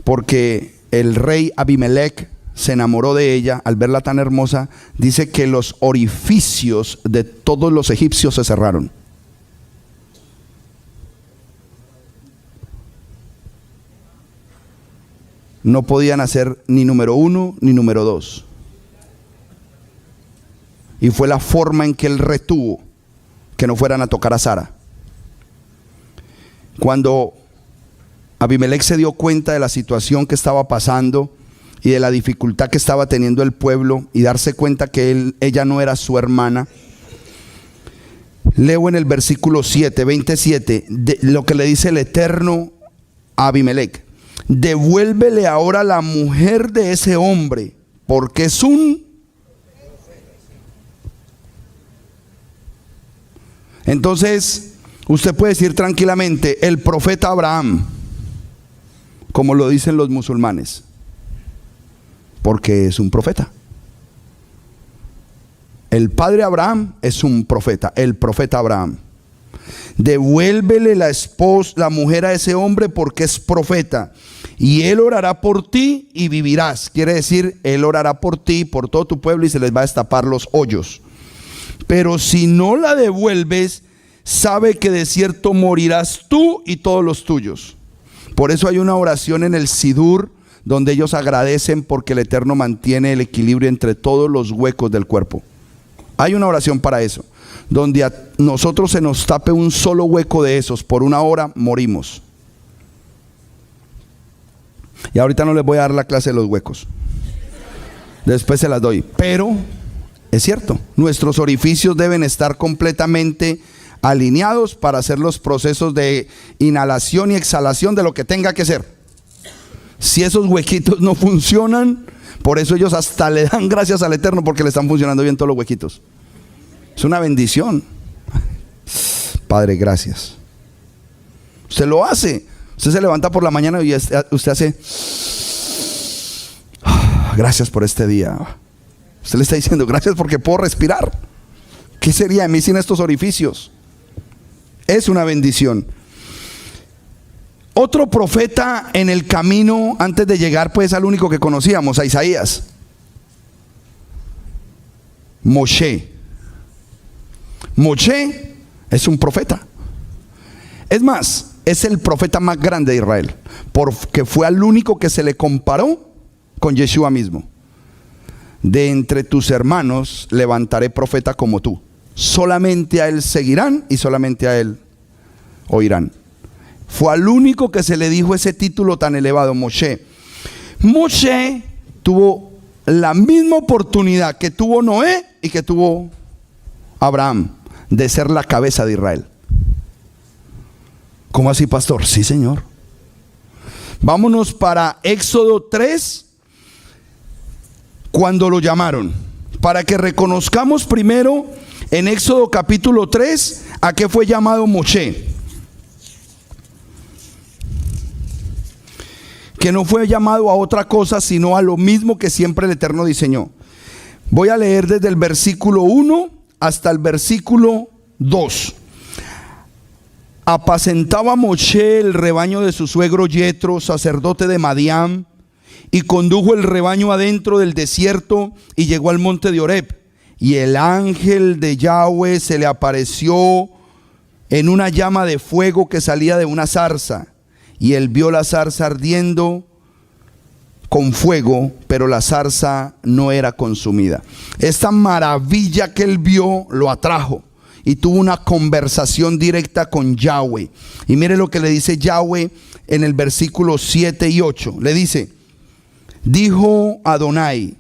[SPEAKER 2] porque el rey Abimelech se enamoró de ella al verla tan hermosa, dice que los orificios de todos los egipcios se cerraron. No podían hacer ni número 1 ni número 2. Y fue la forma en que él retuvo que no fueran a tocar a Sara. Cuando Abimelech se dio cuenta de la situación que estaba pasando y de la dificultad que estaba teniendo el pueblo, y darse cuenta que ella no era su hermana, leo en el versículo 7, 27, lo que le dice el Eterno a Abimelech: devuélvele ahora la mujer de ese hombre, porque es un... Entonces, usted puede decir tranquilamente, el profeta Abraham, como lo dicen los musulmanes, porque es un profeta. El padre Abraham es un profeta, el profeta Abraham. Devuélvele la mujer a ese hombre porque es profeta, y él orará por ti y vivirás. Quiere decir, él orará por ti, por todo tu pueblo, y se les va a destapar los hoyos. Pero si no la devuelves, sabe que de cierto morirás tú y todos los tuyos. Por eso hay una oración en el Sidur donde ellos agradecen porque el Eterno mantiene el equilibrio entre todos los huecos del cuerpo. Hay una oración para eso, donde a nosotros se nos tape un solo hueco de esos por una hora, morimos. Y ahorita no les voy a dar la clase de los huecos, después se las doy. Pero es cierto, nuestros orificios deben estar completamente alineados para hacer los procesos de inhalación y exhalación de lo que tenga que ser. Si esos huequitos no funcionan, por eso ellos hasta le dan gracias al Eterno porque le están funcionando bien todos los huequitos. Es una bendición. Padre, gracias. Usted lo hace. Usted se levanta por la mañana y usted hace: gracias por este día. Usted le está diciendo: gracias porque puedo respirar. ¿Qué sería de mí sin estos orificios? Es una bendición. Otro profeta en el camino antes de llegar pues al único que conocíamos, a Isaías: Moshe. Moshe es un profeta. Es más, es el profeta más grande de Israel, porque fue al único que se le comparó con Yeshua mismo. De entre tus hermanos levantaré profeta como tú. Solamente a él seguirán y solamente a él oirán. Fue al único que se le dijo ese título tan elevado, Moshe. Moshe tuvo la misma oportunidad que tuvo Noé y que tuvo Abraham, de ser la cabeza de Israel. ¿Cómo así, pastor? Sí, señor. Vámonos para Éxodo 3, cuando lo llamaron, para que reconozcamos primero en Éxodo capítulo 3 a qué fue llamado Moshe. Que no fue llamado a otra cosa sino a lo mismo que siempre el Eterno diseñó. Voy a leer desde el versículo 1 hasta el versículo 2. Apacentaba Moshe el rebaño de su suegro Yetro, sacerdote de Madián, y condujo el rebaño adentro del desierto y llegó al monte de Horeb. Y el ángel de Yahweh se le apareció en una llama de fuego que salía de una zarza. Y él vio la zarza ardiendo con fuego, pero la zarza no era consumida. Esta maravilla que él vio lo atrajo y tuvo una conversación directa con Yahweh. Y mire lo que le dice Yahweh en el versículo 7 y 8. Le dice: dijo Adonai,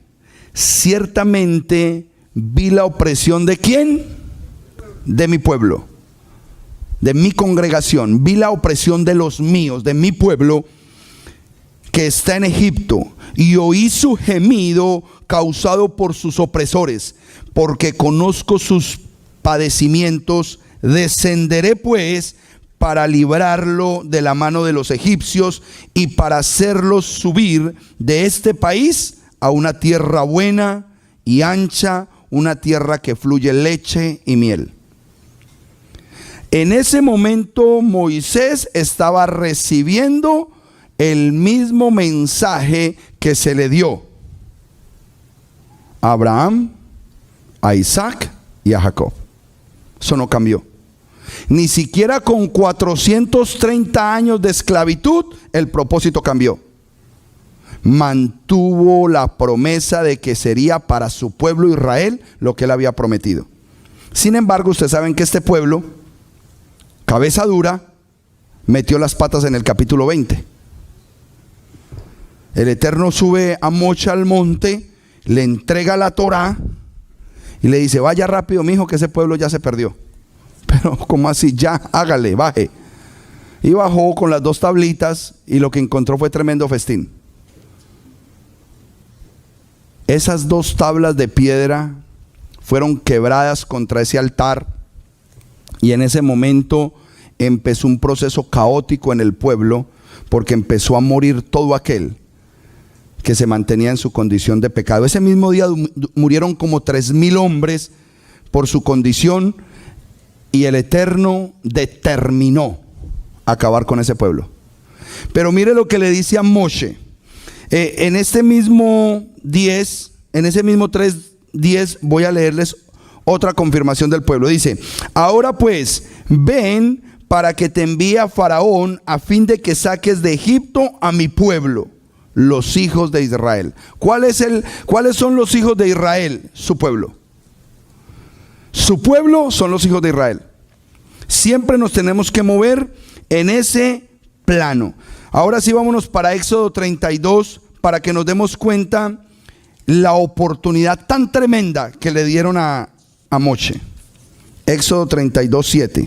[SPEAKER 2] ciertamente vi la opresión ¿de quién? De mi pueblo, de mi congregación. Vi la opresión de los míos, de mi pueblo que está en Egipto, y oí su gemido causado por sus opresores, porque conozco sus padecimientos. Descenderé pues para librarlo de la mano de los egipcios y para hacerlos subir de este país a una tierra buena y ancha, una tierra que fluye leche y miel. En ese momento Moisés estaba recibiendo el mismo mensaje que se le dio a Abraham, a Isaac y a Jacob. Eso no cambió. Ni siquiera con 430 años de esclavitud el propósito cambió. Mantuvo la promesa de que sería para su pueblo Israel lo que él había prometido. Sin embargo, ustedes saben que este pueblo, cabeza dura, metió las patas en el capítulo 20. El Eterno sube a Moshe al monte, le entrega la Torá y le dice: vaya rápido, mijo, que ese pueblo ya se perdió. Pero ¿cómo así? Ya, hágale, baje. Y bajó con las 2 tablitas y lo que encontró fue tremendo festín. Esas 2 tablas de piedra fueron quebradas contra ese altar y en ese momento empezó un proceso caótico en el pueblo, porque empezó a morir todo aquel que se mantenía en su condición de pecado. Ese mismo día murieron como 3,000 hombres por su condición y el Eterno determinó acabar con ese pueblo. Pero mire lo que le dice a Moshe. En este mismo 10, en ese mismo 3:10 voy a leerles otra confirmación del pueblo. Dice: ahora pues, ven para que te envíe a Faraón a fin de que saques de Egipto a mi pueblo, los hijos de Israel. ¿Cuáles son los hijos de Israel? Su pueblo. Su pueblo son los hijos de Israel. Siempre nos tenemos que mover en ese plano. Ahora sí, vámonos para Éxodo 32 para que nos demos cuenta la oportunidad tan tremenda que le dieron a Moshe. Éxodo 32:7.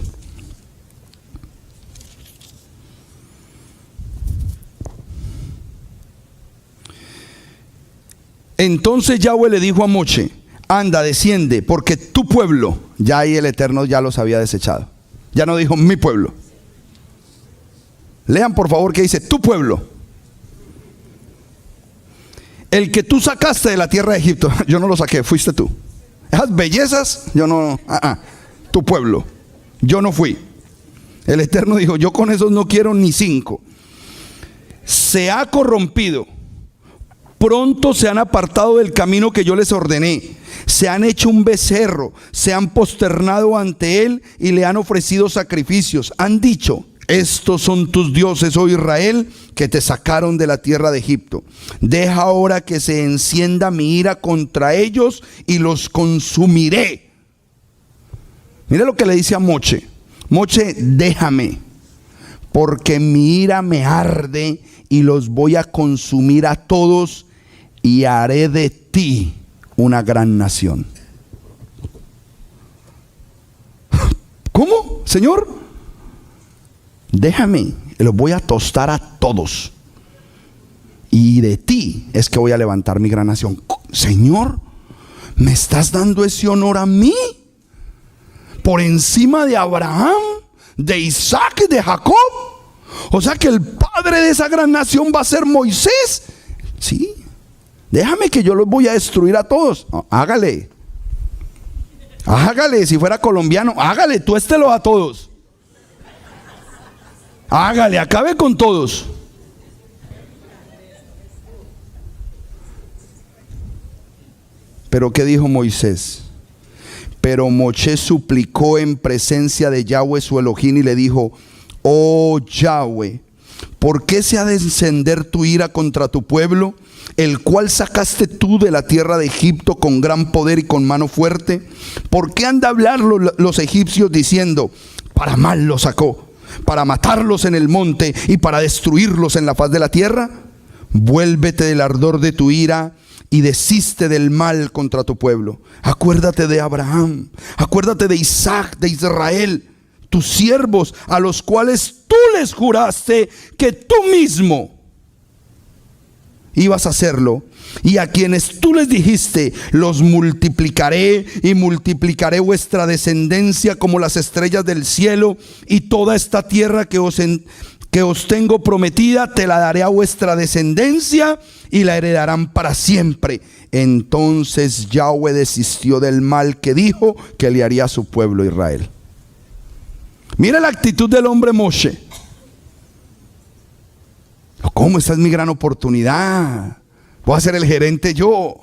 [SPEAKER 2] Entonces Yahweh le dijo a Moshe: anda, desciende, porque tu pueblo, ya ahí el Eterno ya los había desechado. Ya no dijo mi pueblo. Lean por favor que dice tu pueblo. El que tú sacaste de la tierra de Egipto. Yo no lo saqué, fuiste tú. Esas bellezas, yo no. Tu pueblo. Yo no fui. El Eterno dijo: yo con esos no quiero ni 5. Se ha corrompido. Pronto se han apartado del camino que yo les ordené. Se han hecho un becerro. Se han posternado ante él y le han ofrecido sacrificios. Han dicho: estos son tus dioses, oh Israel, que te sacaron de la tierra de Egipto. Deja ahora que se encienda mi ira contra ellos y los consumiré. Mire lo que le dice a Moshe: Moshe, déjame, porque mi ira me arde y los voy a consumir a todos y haré de ti una gran nación. ¿Cómo, Señor? Déjame, los voy a tostar a todos y de ti es que voy a levantar mi gran nación. Señor, ¿me estás dando ese honor a mí? Por encima de Abraham, de Isaac y de Jacob. O sea que el padre de esa gran nación va a ser Moisés. Sí, déjame que yo los voy a destruir a todos. No, hágale, si fuera colombiano, hágale, tuéstelos a todos. Hágale, acabe con todos. Pero ¿qué dijo Moisés? Pero Moshe suplicó en presencia de Yahweh su Elohim y le dijo: oh Yahweh, ¿por qué se ha de encender tu ira contra tu pueblo, el cual sacaste tú de la tierra de Egipto con gran poder y con mano fuerte? ¿Por qué han de hablar los egipcios diciendo: para mal los sacó, para matarlos en el monte y para destruirlos en la faz de la tierra? Vuélvete del ardor de tu ira y desiste del mal contra tu pueblo. Acuérdate de Abraham, acuérdate de Isaac, de Israel, tus siervos, a los cuales tú les juraste que tú mismo ibas a hacerlo, y a quienes tú les dijiste: los multiplicaré y multiplicaré vuestra descendencia como las estrellas del cielo, y toda esta tierra que os tengo prometida te la daré a vuestra descendencia y la heredarán para siempre. Entonces Yahweh desistió del mal que dijo que le haría a su pueblo Israel. Mira la actitud del hombre Moshe. ¿Cómo? Esta es mi gran oportunidad. Voy a ser el gerente yo.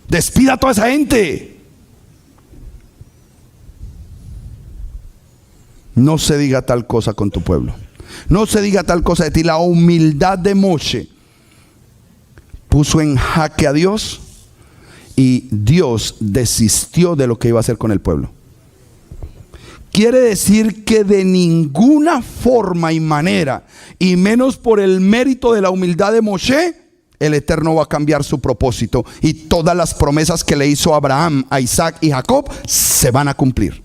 [SPEAKER 2] Despida a toda esa gente. No se diga tal cosa con tu pueblo. No se diga tal cosa de ti. La humildad de Moshe puso en jaque a Dios y Dios desistió de lo que iba a hacer con el pueblo. Quiere decir que de ninguna forma y manera, y menos por el mérito de la humildad de Moshe, el Eterno va a cambiar su propósito, y todas las promesas que le hizo a Abraham, a Isaac y Jacob se van a cumplir.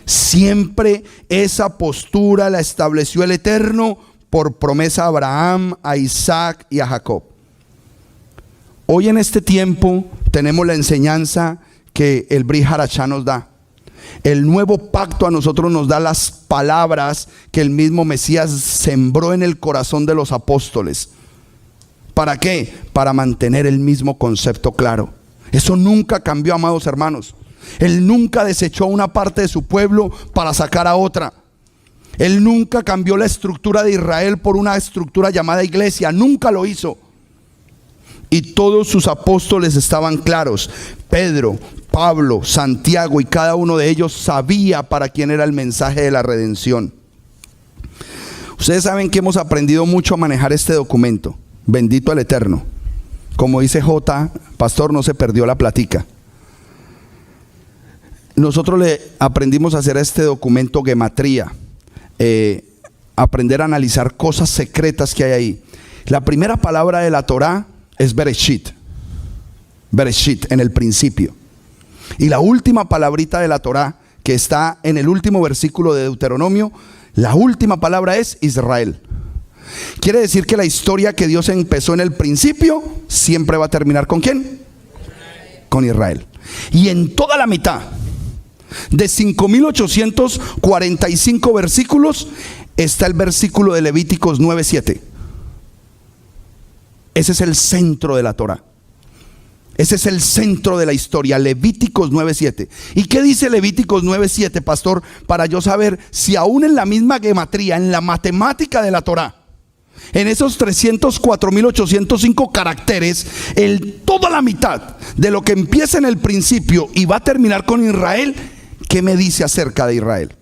[SPEAKER 2] Siempre esa postura la estableció el Eterno por promesa a Abraham, a Isaac y a Jacob. Hoy en este tiempo tenemos la enseñanza que el Brit Hadashah nos da. El nuevo pacto a nosotros nos da las palabras que el mismo Mesías sembró en el corazón de los apóstoles. ¿Para qué? Para mantener el mismo concepto claro. Eso nunca cambió, amados hermanos. Él nunca desechó una parte de su pueblo para sacar a otra. Él nunca cambió la estructura de Israel por una estructura llamada iglesia. Nunca lo hizo. Y todos sus apóstoles estaban claros. Pedro, Pablo, Santiago y cada uno de ellos sabía para quién era el mensaje de la redención. Ustedes saben que hemos aprendido mucho a manejar este documento. Bendito el Eterno. Como dice J, pastor, no se perdió la platica. Nosotros le aprendimos a hacer este documento gematría. Aprender a analizar cosas secretas que hay ahí. La primera palabra de la Torá es Bereshit. Bereshit, en el principio. Y la última palabrita de la Torá, que está en el último versículo de Deuteronomio, la última palabra es Israel. Quiere decir que la historia que Dios empezó en el principio siempre va a terminar ¿con quién? Con Israel. Y en toda la mitad de 5.845 versículos está el versículo de Levíticos 9:7. Ese es el centro de la Torá. Ese es el centro de la historia, Levíticos 9:7. ¿Y qué dice Levíticos 9:7, pastor? Para yo saber si aún en la misma gematría, en la matemática de la Torá, en esos 304.805 caracteres, toda la mitad de lo que empieza en el principio y va a terminar con Israel, ¿qué me dice acerca de Israel?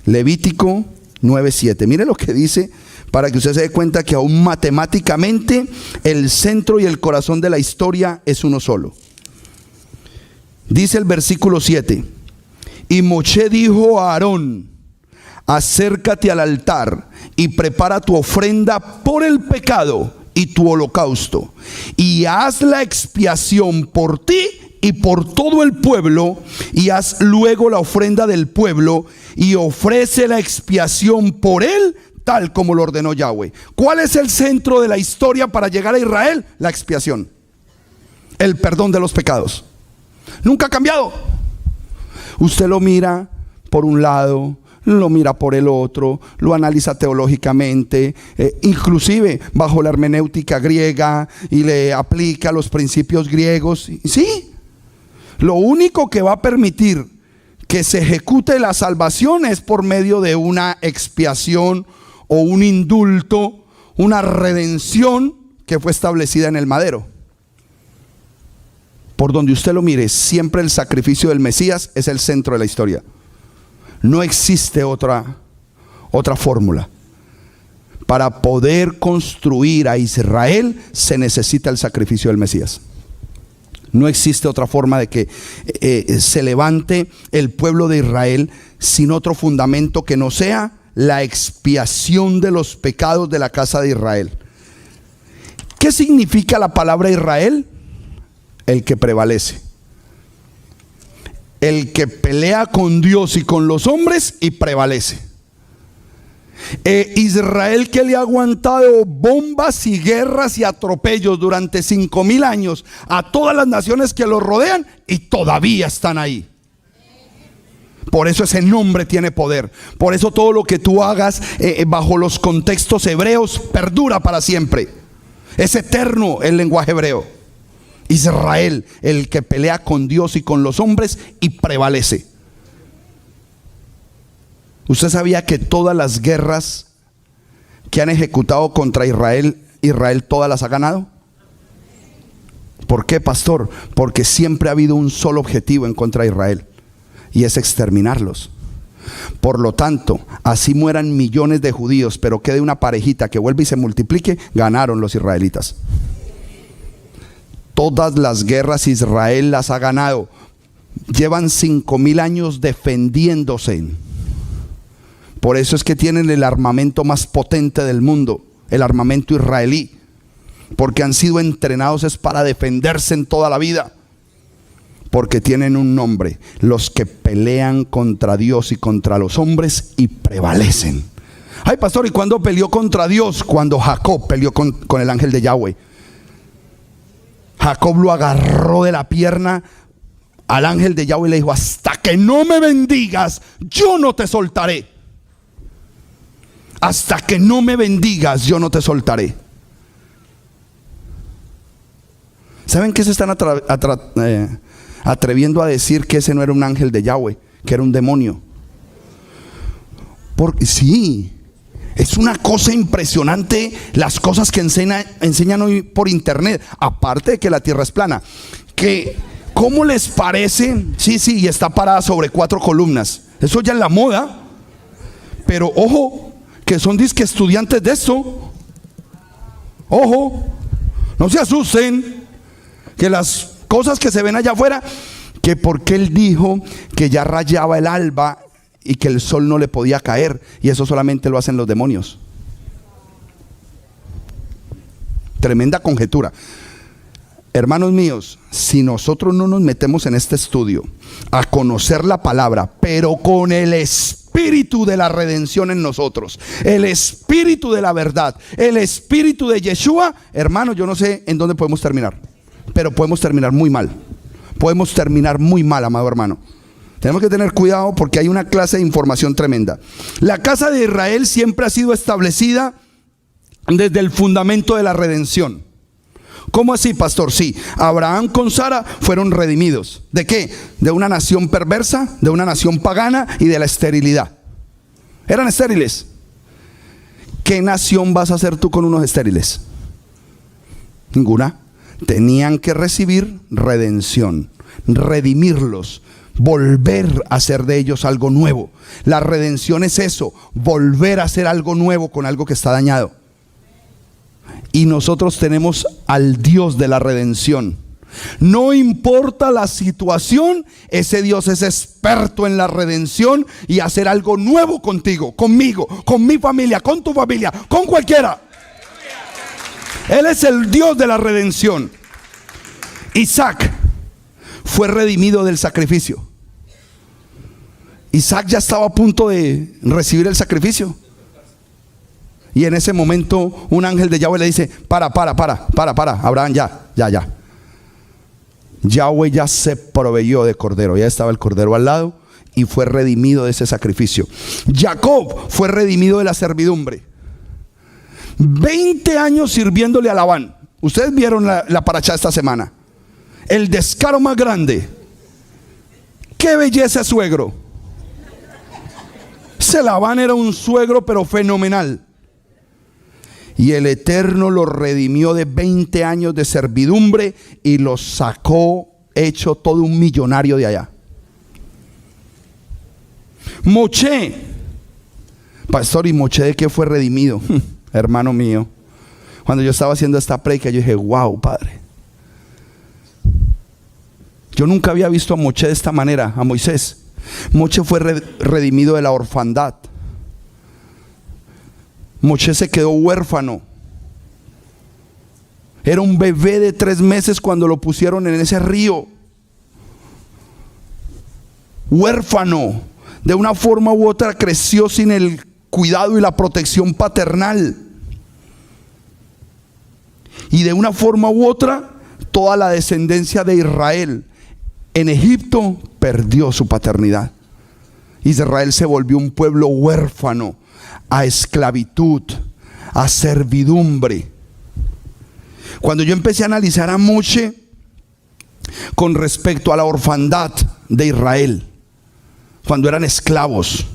[SPEAKER 2] Levítico 9:7. Mire lo que dice, para que usted se dé cuenta que aún matemáticamente el centro y el corazón de la historia es uno solo. Dice el versículo 7: y Moshe dijo a Aarón: acércate al altar y prepara tu ofrenda por el pecado y tu holocausto, y haz la expiación por ti y por todo el pueblo, y haz luego la ofrenda del pueblo y ofrece la expiación por él, tal como lo ordenó Yahweh. ¿Cuál es el centro de la historia para llegar a Israel? La expiación, el perdón de los pecados. Nunca ha cambiado. Usted lo mira por un lado, lo mira por el otro, lo analiza teológicamente, inclusive bajo la hermenéutica griega, y le aplica los principios griegos. Sí, lo único que va a permitir que se ejecute la salvación es por medio de una expiación o un indulto, una redención que fue establecida en el madero. Por donde usted lo mire, siempre el sacrificio del Mesías es el centro de la historia. No existe otra fórmula. Para poder construir a Israel se necesita el sacrificio del Mesías. No existe otra forma de que se levante el pueblo de Israel sin otro fundamento que no sea la expiación de los pecados de la casa de Israel. ¿Qué significa la palabra Israel? El que prevalece, el que pelea con Dios y con los hombres y prevalece. Israel, que le ha aguantado bombas y guerras y atropellos durante 5.000 años a todas las naciones que los rodean, y todavía están ahí. Por eso ese nombre tiene poder. Por eso todo lo que tú hagas bajo los contextos hebreos perdura para siempre. Es eterno el lenguaje hebreo. Israel, el que pelea con Dios y con los hombres y prevalece. ¿Usted sabía que todas las guerras que han ejecutado contra Israel, Israel todas las ha ganado? ¿Por qué, pastor? Porque siempre ha habido un solo objetivo en contra de Israel, y es exterminarlos. Por lo tanto, así mueran millones de judíos, pero quede una parejita que vuelva y se multiplique, ganaron los israelitas. Todas las guerras Israel las ha ganado. Llevan 5.000 años defendiéndose. Por eso es que tienen el armamento más potente del mundo, el armamento israelí. Porque han sido entrenados es para defenderse en toda la vida. porque tienen un nombre: los que pelean contra Dios y contra los hombres y prevalecen. Ay, pastor, ¿y cuándo peleó contra Dios? Cuando Jacob peleó con el ángel de Yahweh. Jacob lo agarró de la pierna al ángel de Yahweh y le dijo: hasta que no me bendigas, yo no te soltaré. Hasta que no me bendigas, yo no te soltaré. ¿Saben qué se están atreviendo a decir? Que ese no era un ángel de Yahweh, que era un demonio. Porque sí, es una cosa impresionante las cosas que enseñan hoy por internet. Aparte de que la tierra es plana, que ¿cómo les parece? Sí, y está parada sobre 4 columnas. Eso ya es la moda. Pero ojo, que son disque estudiantes de esto. Ojo, no se asusten, que las cosas que se ven allá afuera, que porque él dijo que ya rayaba el alba y que el sol no le podía caer, y eso solamente lo hacen los demonios. Tremenda conjetura. Hermanos míos, si nosotros no nos metemos en este estudio a conocer la palabra, pero con el espíritu de la redención en nosotros, el espíritu de la verdad, el espíritu de Yeshua, hermano, yo no sé en dónde podemos terminar, pero podemos terminar muy mal. Podemos terminar muy mal, amado hermano. Tenemos que tener cuidado porque hay una clase de información tremenda. La casa de Israel siempre ha sido establecida desde el fundamento de la redención. ¿Cómo así, pastor? Sí, Abraham con Sara fueron redimidos. ¿De qué? De una nación perversa, de una nación pagana y de la esterilidad. Eran estériles. ¿Qué nación vas a ser tú con unos estériles? Ninguna. Tenían que recibir redención, redimirlos, volver a hacer de ellos algo nuevo. La redención es eso, volver a hacer algo nuevo con algo que está dañado. Y nosotros tenemos al Dios de la redención. No importa la situación, ese Dios es experto en la redención y hacer algo nuevo contigo, conmigo, con mi familia, con tu familia, con cualquiera. Él es el Dios de la redención. Isaac fue redimido del sacrificio. Isaac ya estaba a punto de recibir el sacrificio. Y en ese momento un ángel de Yahweh le dice: para, Abraham, ya. Yahweh ya se proveyó de cordero, ya estaba el cordero al lado y fue redimido de ese sacrificio. Jacob fue redimido de la servidumbre. 20 años sirviéndole a Labán. Ustedes vieron la parachá esta semana. El descaro más grande. ¡Qué belleza, suegro! Ese Labán era un suegro pero fenomenal. Y el Eterno lo redimió de 20 años de servidumbre y lo sacó hecho todo un millonario de allá. Moche, pastor, ¿y Moche de qué fue redimido? Hermano mío, cuando yo estaba haciendo esta predica, yo dije: wow, Padre. Yo nunca había visto a Moche de esta manera, a Moisés. Moche fue redimido de la orfandad. Moche se quedó huérfano. Era un bebé de 3 meses cuando lo pusieron en ese río. Huérfano. De una forma u otra creció sin el cuidado y la protección paternal. Y de una forma u otra, toda la descendencia de Israel en Egipto perdió su paternidad. Israel se volvió un pueblo huérfano, a esclavitud, a servidumbre. Cuando yo empecé a analizar a Moche con respecto a la orfandad de Israel, cuando eran esclavos,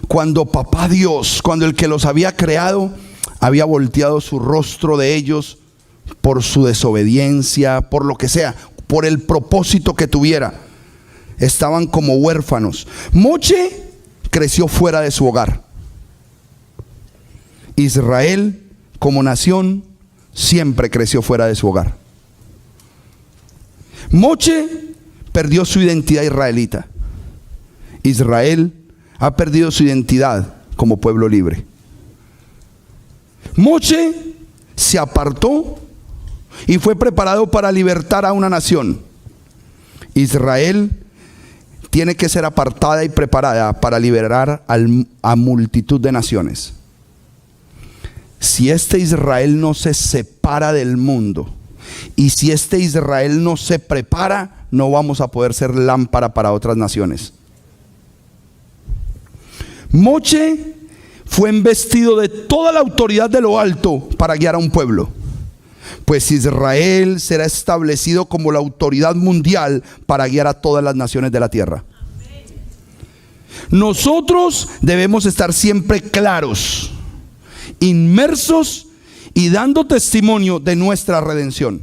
[SPEAKER 2] cuando papá Dios, cuando el que los había creado, había volteado su rostro de ellos por su desobediencia, por lo que sea, por el propósito que tuviera, estaban como huérfanos. Moche creció fuera de su hogar. Israel como nación siempre creció fuera de su hogar. Moche perdió su identidad israelita. Israel ha perdido su identidad como pueblo libre. Moche se apartó y fue preparado para libertar a una nación. Israel tiene que ser apartada y preparada para liberar a multitud de naciones. Si este Israel no se separa del mundo y si este Israel no se prepara, no vamos a poder ser lámpara para otras naciones. Moche fue embestido de toda la autoridad de lo alto para guiar a un pueblo. Pues Israel será establecido como la autoridad mundial para guiar a todas las naciones de la tierra. Nosotros debemos estar siempre claros, inmersos y dando testimonio de nuestra redención.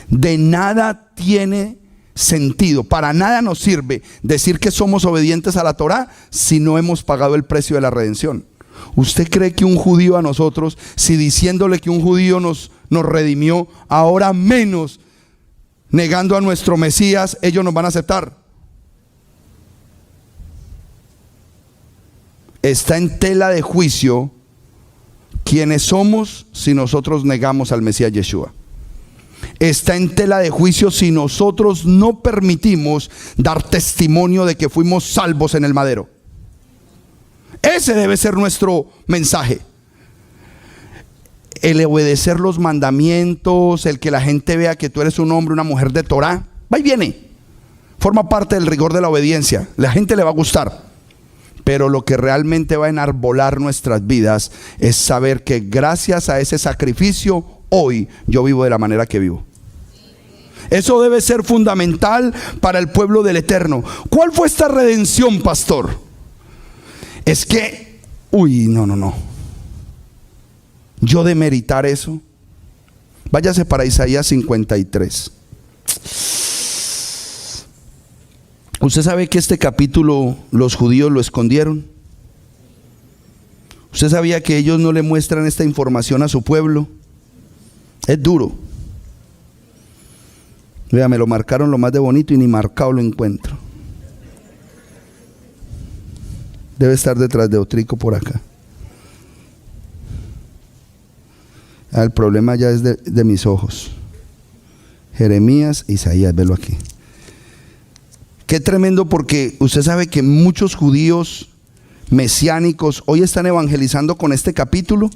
[SPEAKER 2] De nada tiene sentido, para nada nos sirve decir que somos obedientes a la Torá si no hemos pagado el precio de la redención. ¿Usted cree que un judío a nosotros, si diciéndole que un judío nos redimió, ahora menos negando a nuestro Mesías, ellos nos van a aceptar? Está en tela de juicio quiénes somos si nosotros negamos al Mesías Yeshua. Está en tela de juicio si nosotros no permitimos dar testimonio de que fuimos salvos en el madero. Ese debe ser nuestro mensaje. El obedecer los mandamientos, el que la gente vea que tú eres un hombre, una mujer de Torá, va y viene. Forma parte del rigor de la obediencia. La gente le va a gustar. Pero lo que realmente va a enarbolar nuestras vidas es saber que gracias a ese sacrificio, hoy yo vivo de la manera que vivo. Eso debe ser fundamental para el pueblo del Eterno. ¿Cuál fue esta redención, pastor? Es que, no. Yo demeritar eso. Váyase para Isaías 53. ¿Usted sabe que este capítulo los judíos lo escondieron? ¿Usted sabía que ellos no le muestran esta información a su pueblo? Es duro. Vea, me lo marcaron lo más de bonito y ni marcado lo encuentro. Debe estar detrás de Otrico por acá. El problema ya es de mis ojos. Jeremías, Isaías, velo aquí. Qué tremendo, porque usted sabe que muchos judíos mesiánicos hoy están evangelizando con este capítulo.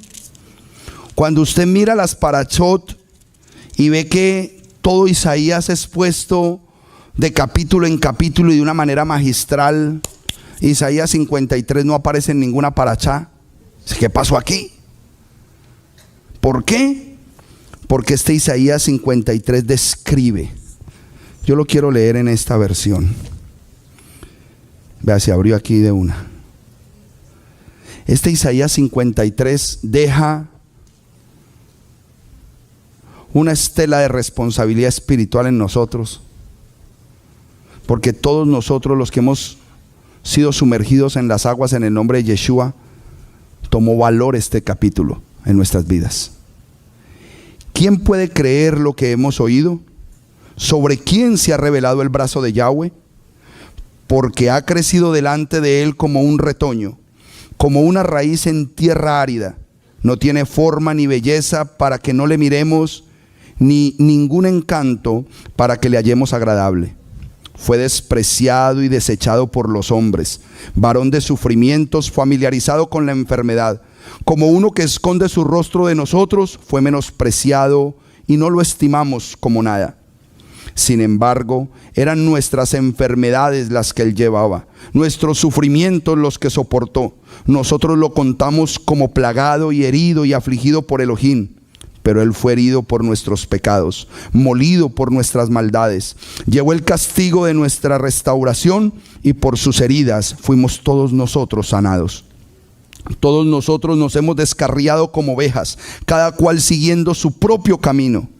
[SPEAKER 2] Cuando usted mira las parachot y ve que todo Isaías es puesto de capítulo en capítulo y de una manera magistral, Isaías 53 no aparece en ninguna parachá. ¿Qué pasó aquí? ¿Por qué? Porque este Isaías 53 describe. Yo lo quiero leer en esta versión. Vea, se abrió aquí de una. Este Isaías 53 deja una estela de responsabilidad espiritual en nosotros, porque todos nosotros los que hemos sido sumergidos en las aguas en el nombre de Yeshua, tomó valor este capítulo en nuestras vidas. ¿Quién puede creer lo que hemos oído? ¿Sobre quién se ha revelado el brazo de Yahweh? Porque ha crecido delante de él como un retoño, como una raíz en tierra árida. No tiene forma ni belleza para que no le miremos, ni ningún encanto para que le hallemos agradable. Fue despreciado y desechado por los hombres, varón de sufrimientos, familiarizado con la enfermedad. Como uno que esconde su rostro de nosotros, fue menospreciado y no lo estimamos como nada. Sin embargo, eran nuestras enfermedades las que él llevaba, nuestros sufrimientos los que soportó. Nosotros lo contamos como plagado y herido y afligido por Elohim. Pero él fue herido por nuestros pecados, molido por nuestras maldades. Llevó el castigo de nuestra restauración y por sus heridas fuimos todos nosotros sanados. Todos nosotros nos hemos descarriado como ovejas, cada cual siguiendo su propio camino.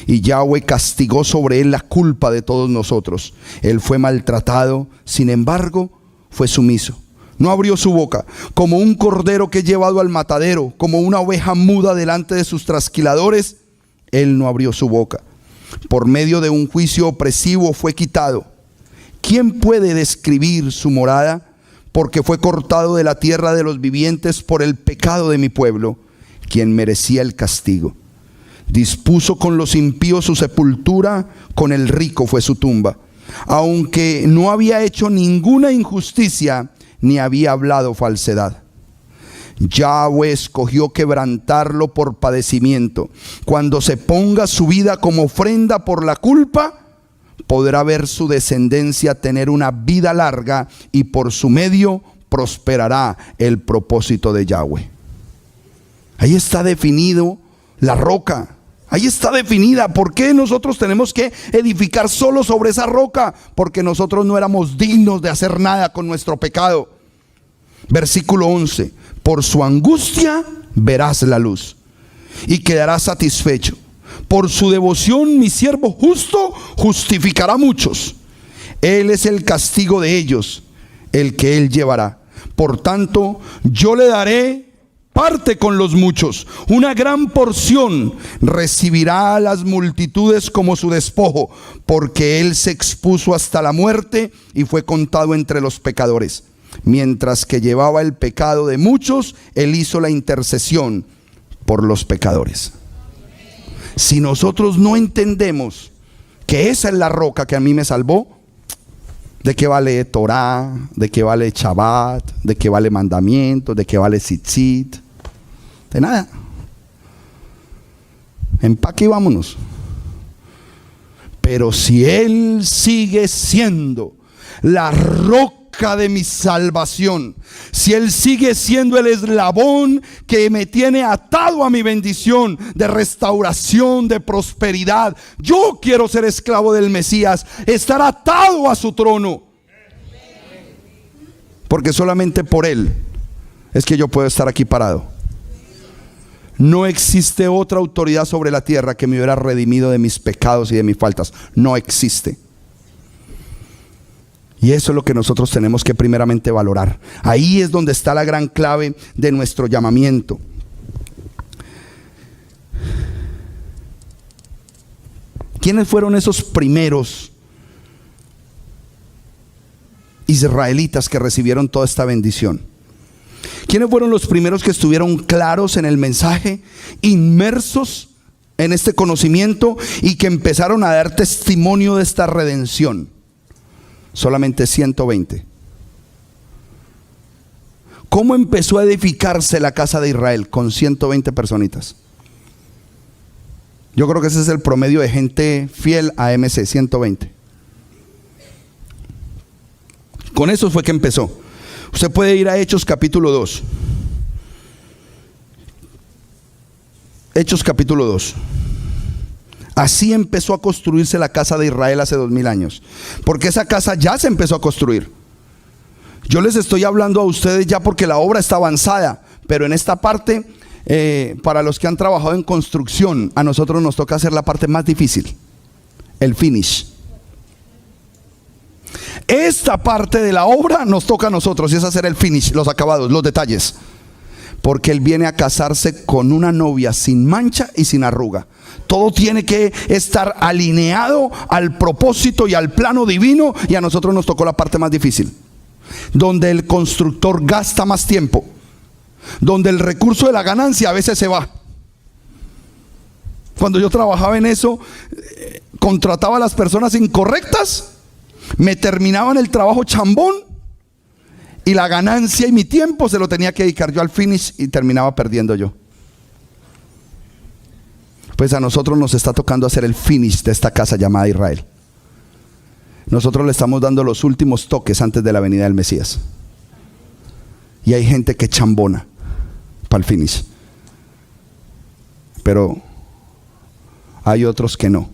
[SPEAKER 2] Y Yahweh castigó sobre él la culpa de todos nosotros. Él fue maltratado, sin embargo, fue sumiso. No abrió su boca, como un cordero que es llevado al matadero, como una oveja muda delante de sus trasquiladores, él no abrió su boca. Por medio de un juicio opresivo fue quitado. ¿Quién puede describir su morada? Porque fue cortado de la tierra de los vivientes por el pecado de mi pueblo, quien merecía el castigo. Dispuso con los impíos su sepultura, con el rico fue su tumba. aunque no había hecho ninguna injusticia ni había hablado falsedad. Yahweh escogió quebrantarlo por padecimiento. Cuando se ponga su vida como ofrenda por la culpa, podrá ver su descendencia tener una vida larga y por su medio prosperará el propósito de Yahweh. Ahí está definido la roca. Ahí está definida. ¿Por qué nosotros tenemos que edificar solo sobre esa roca? Porque nosotros no éramos dignos de hacer nada con nuestro pecado. Versículo 11. Por su angustia verás la luz y quedarás satisfecho. Por su devoción mi siervo justo justificará a muchos. Él es el castigo de ellos, el que él llevará. Por tanto, yo le daré parte con los muchos, una gran porción. Recibirá a las multitudes como su despojo, porque él se expuso hasta la muerte y fue contado entre los pecadores. Mientras que llevaba el pecado de muchos, él hizo la intercesión por los pecadores. Si nosotros no entendemos que esa es la roca que a mí me salvó, ¿de qué vale Torah? ¿De qué vale Shabbat? ¿De qué vale mandamientos? ¿De qué vale tzitzit? De nada. Empaque y vámonos. Pero si él sigue siendo la roca de mi salvación, si él sigue siendo el eslabón que me tiene atado a mi bendición de restauración, de prosperidad, yo quiero ser esclavo del Mesías, estar atado a su trono, porque solamente por él es que yo puedo estar aquí parado. No existe otra autoridad sobre la tierra que me hubiera redimido de mis pecados y de mis faltas. No existe. Y eso es lo que nosotros tenemos que primeramente valorar. Ahí es donde está la gran clave de nuestro llamamiento. ¿Quiénes fueron esos primeros israelitas que recibieron toda esta bendición? ¿Quiénes fueron los primeros que estuvieron claros en el mensaje, inmersos en este conocimiento y que empezaron a dar testimonio de esta redención? Solamente 120. ¿Cómo empezó a edificarse la casa de Israel? Con 120 personitas. Yo creo que ese es el promedio de gente fiel a MC, 120. Con eso fue que empezó. Usted puede ir a Hechos capítulo 2. Hechos capítulo 2. Así empezó a construirse la casa de Israel hace 2000 años. Porque esa casa ya se empezó a construir. Yo les estoy hablando a ustedes ya porque la obra está avanzada. Pero en esta parte, para los que han trabajado en construcción, a nosotros nos toca hacer la parte más difícil. El finish. Esta parte de la obra nos toca a nosotros y es hacer el finish, los acabados, los detalles. Porque él viene a casarse con una novia sin mancha y sin arruga. Todo tiene que estar alineado al propósito y al plano divino, y a nosotros nos tocó la parte más difícil, donde el constructor gasta más tiempo, donde el recurso de la ganancia a veces se va. Cuando yo trabajaba en eso, contrataba a las personas incorrectas, me terminaban el trabajo chambón, y la ganancia y mi tiempo se lo tenía que dedicar yo al finish y terminaba perdiendo yo. Pues a nosotros nos está tocando hacer el finish de esta casa llamada Israel. Nosotros le estamos dando los últimos toques antes de la venida del Mesías. Y hay gente que chambona para el finish. Pero hay otros que no.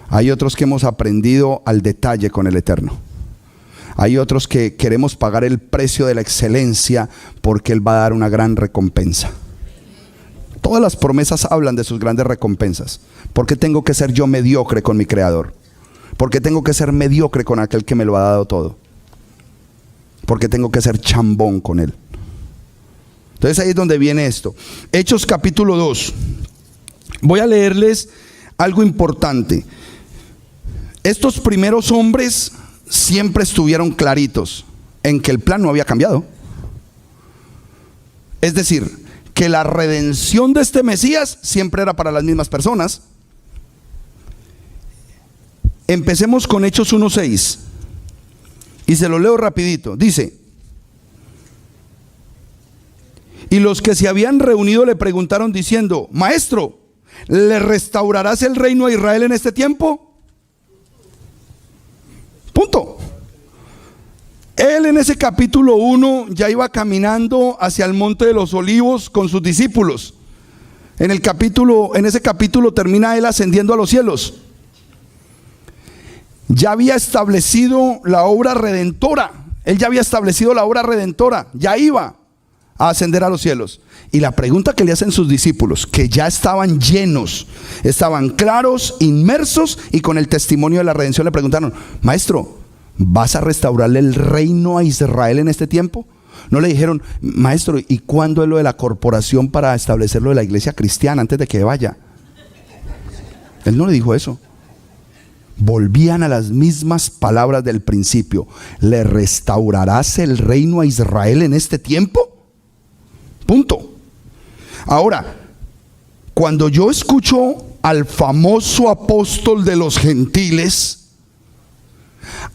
[SPEAKER 2] Hay otros que hemos aprendido al detalle con el Eterno. Hay otros que queremos pagar el precio de la excelencia porque Él va a dar una gran recompensa. Todas las promesas hablan de sus grandes recompensas. ¿Por qué tengo que ser yo mediocre con mi Creador? ¿Por qué tengo que ser mediocre con aquel que me lo ha dado todo? ¿Por qué tengo que ser chambón con Él? Entonces ahí es donde viene esto. Hechos capítulo 2. Voy a leerles algo importante. Estos primeros hombres siempre estuvieron claritos en que el plan no había cambiado. Es decir, que la redención de este Mesías siempre era para las mismas personas. Empecemos con Hechos 1:6 y se lo leo rapidito. Dice: y los que se habían reunido le preguntaron diciendo: Maestro, ¿le restaurarás el reino a Israel en este tiempo? Punto. Él en ese capítulo 1 ya iba caminando hacia el monte de los olivos con sus discípulos. En ese capítulo termina él ascendiendo a los cielos. Ya había establecido la obra redentora. Él ya había establecido la obra redentora. Ya iba a ascender a los cielos. Y la pregunta que le hacen sus discípulos, que ya estaban llenos, estaban claros, inmersos y con el testimonio de la redención, le preguntaron: Maestro, ¿vas a restaurarle el reino a Israel en este tiempo? No le dijeron: Maestro, ¿y cuándo es lo de la corporación para establecerlo de la iglesia cristiana antes de que vaya? Él no le dijo eso. Volvían a las mismas palabras del principio: ¿le restaurarás el reino a Israel en este tiempo? Punto. Ahora, cuando yo escucho al famoso apóstol de los gentiles,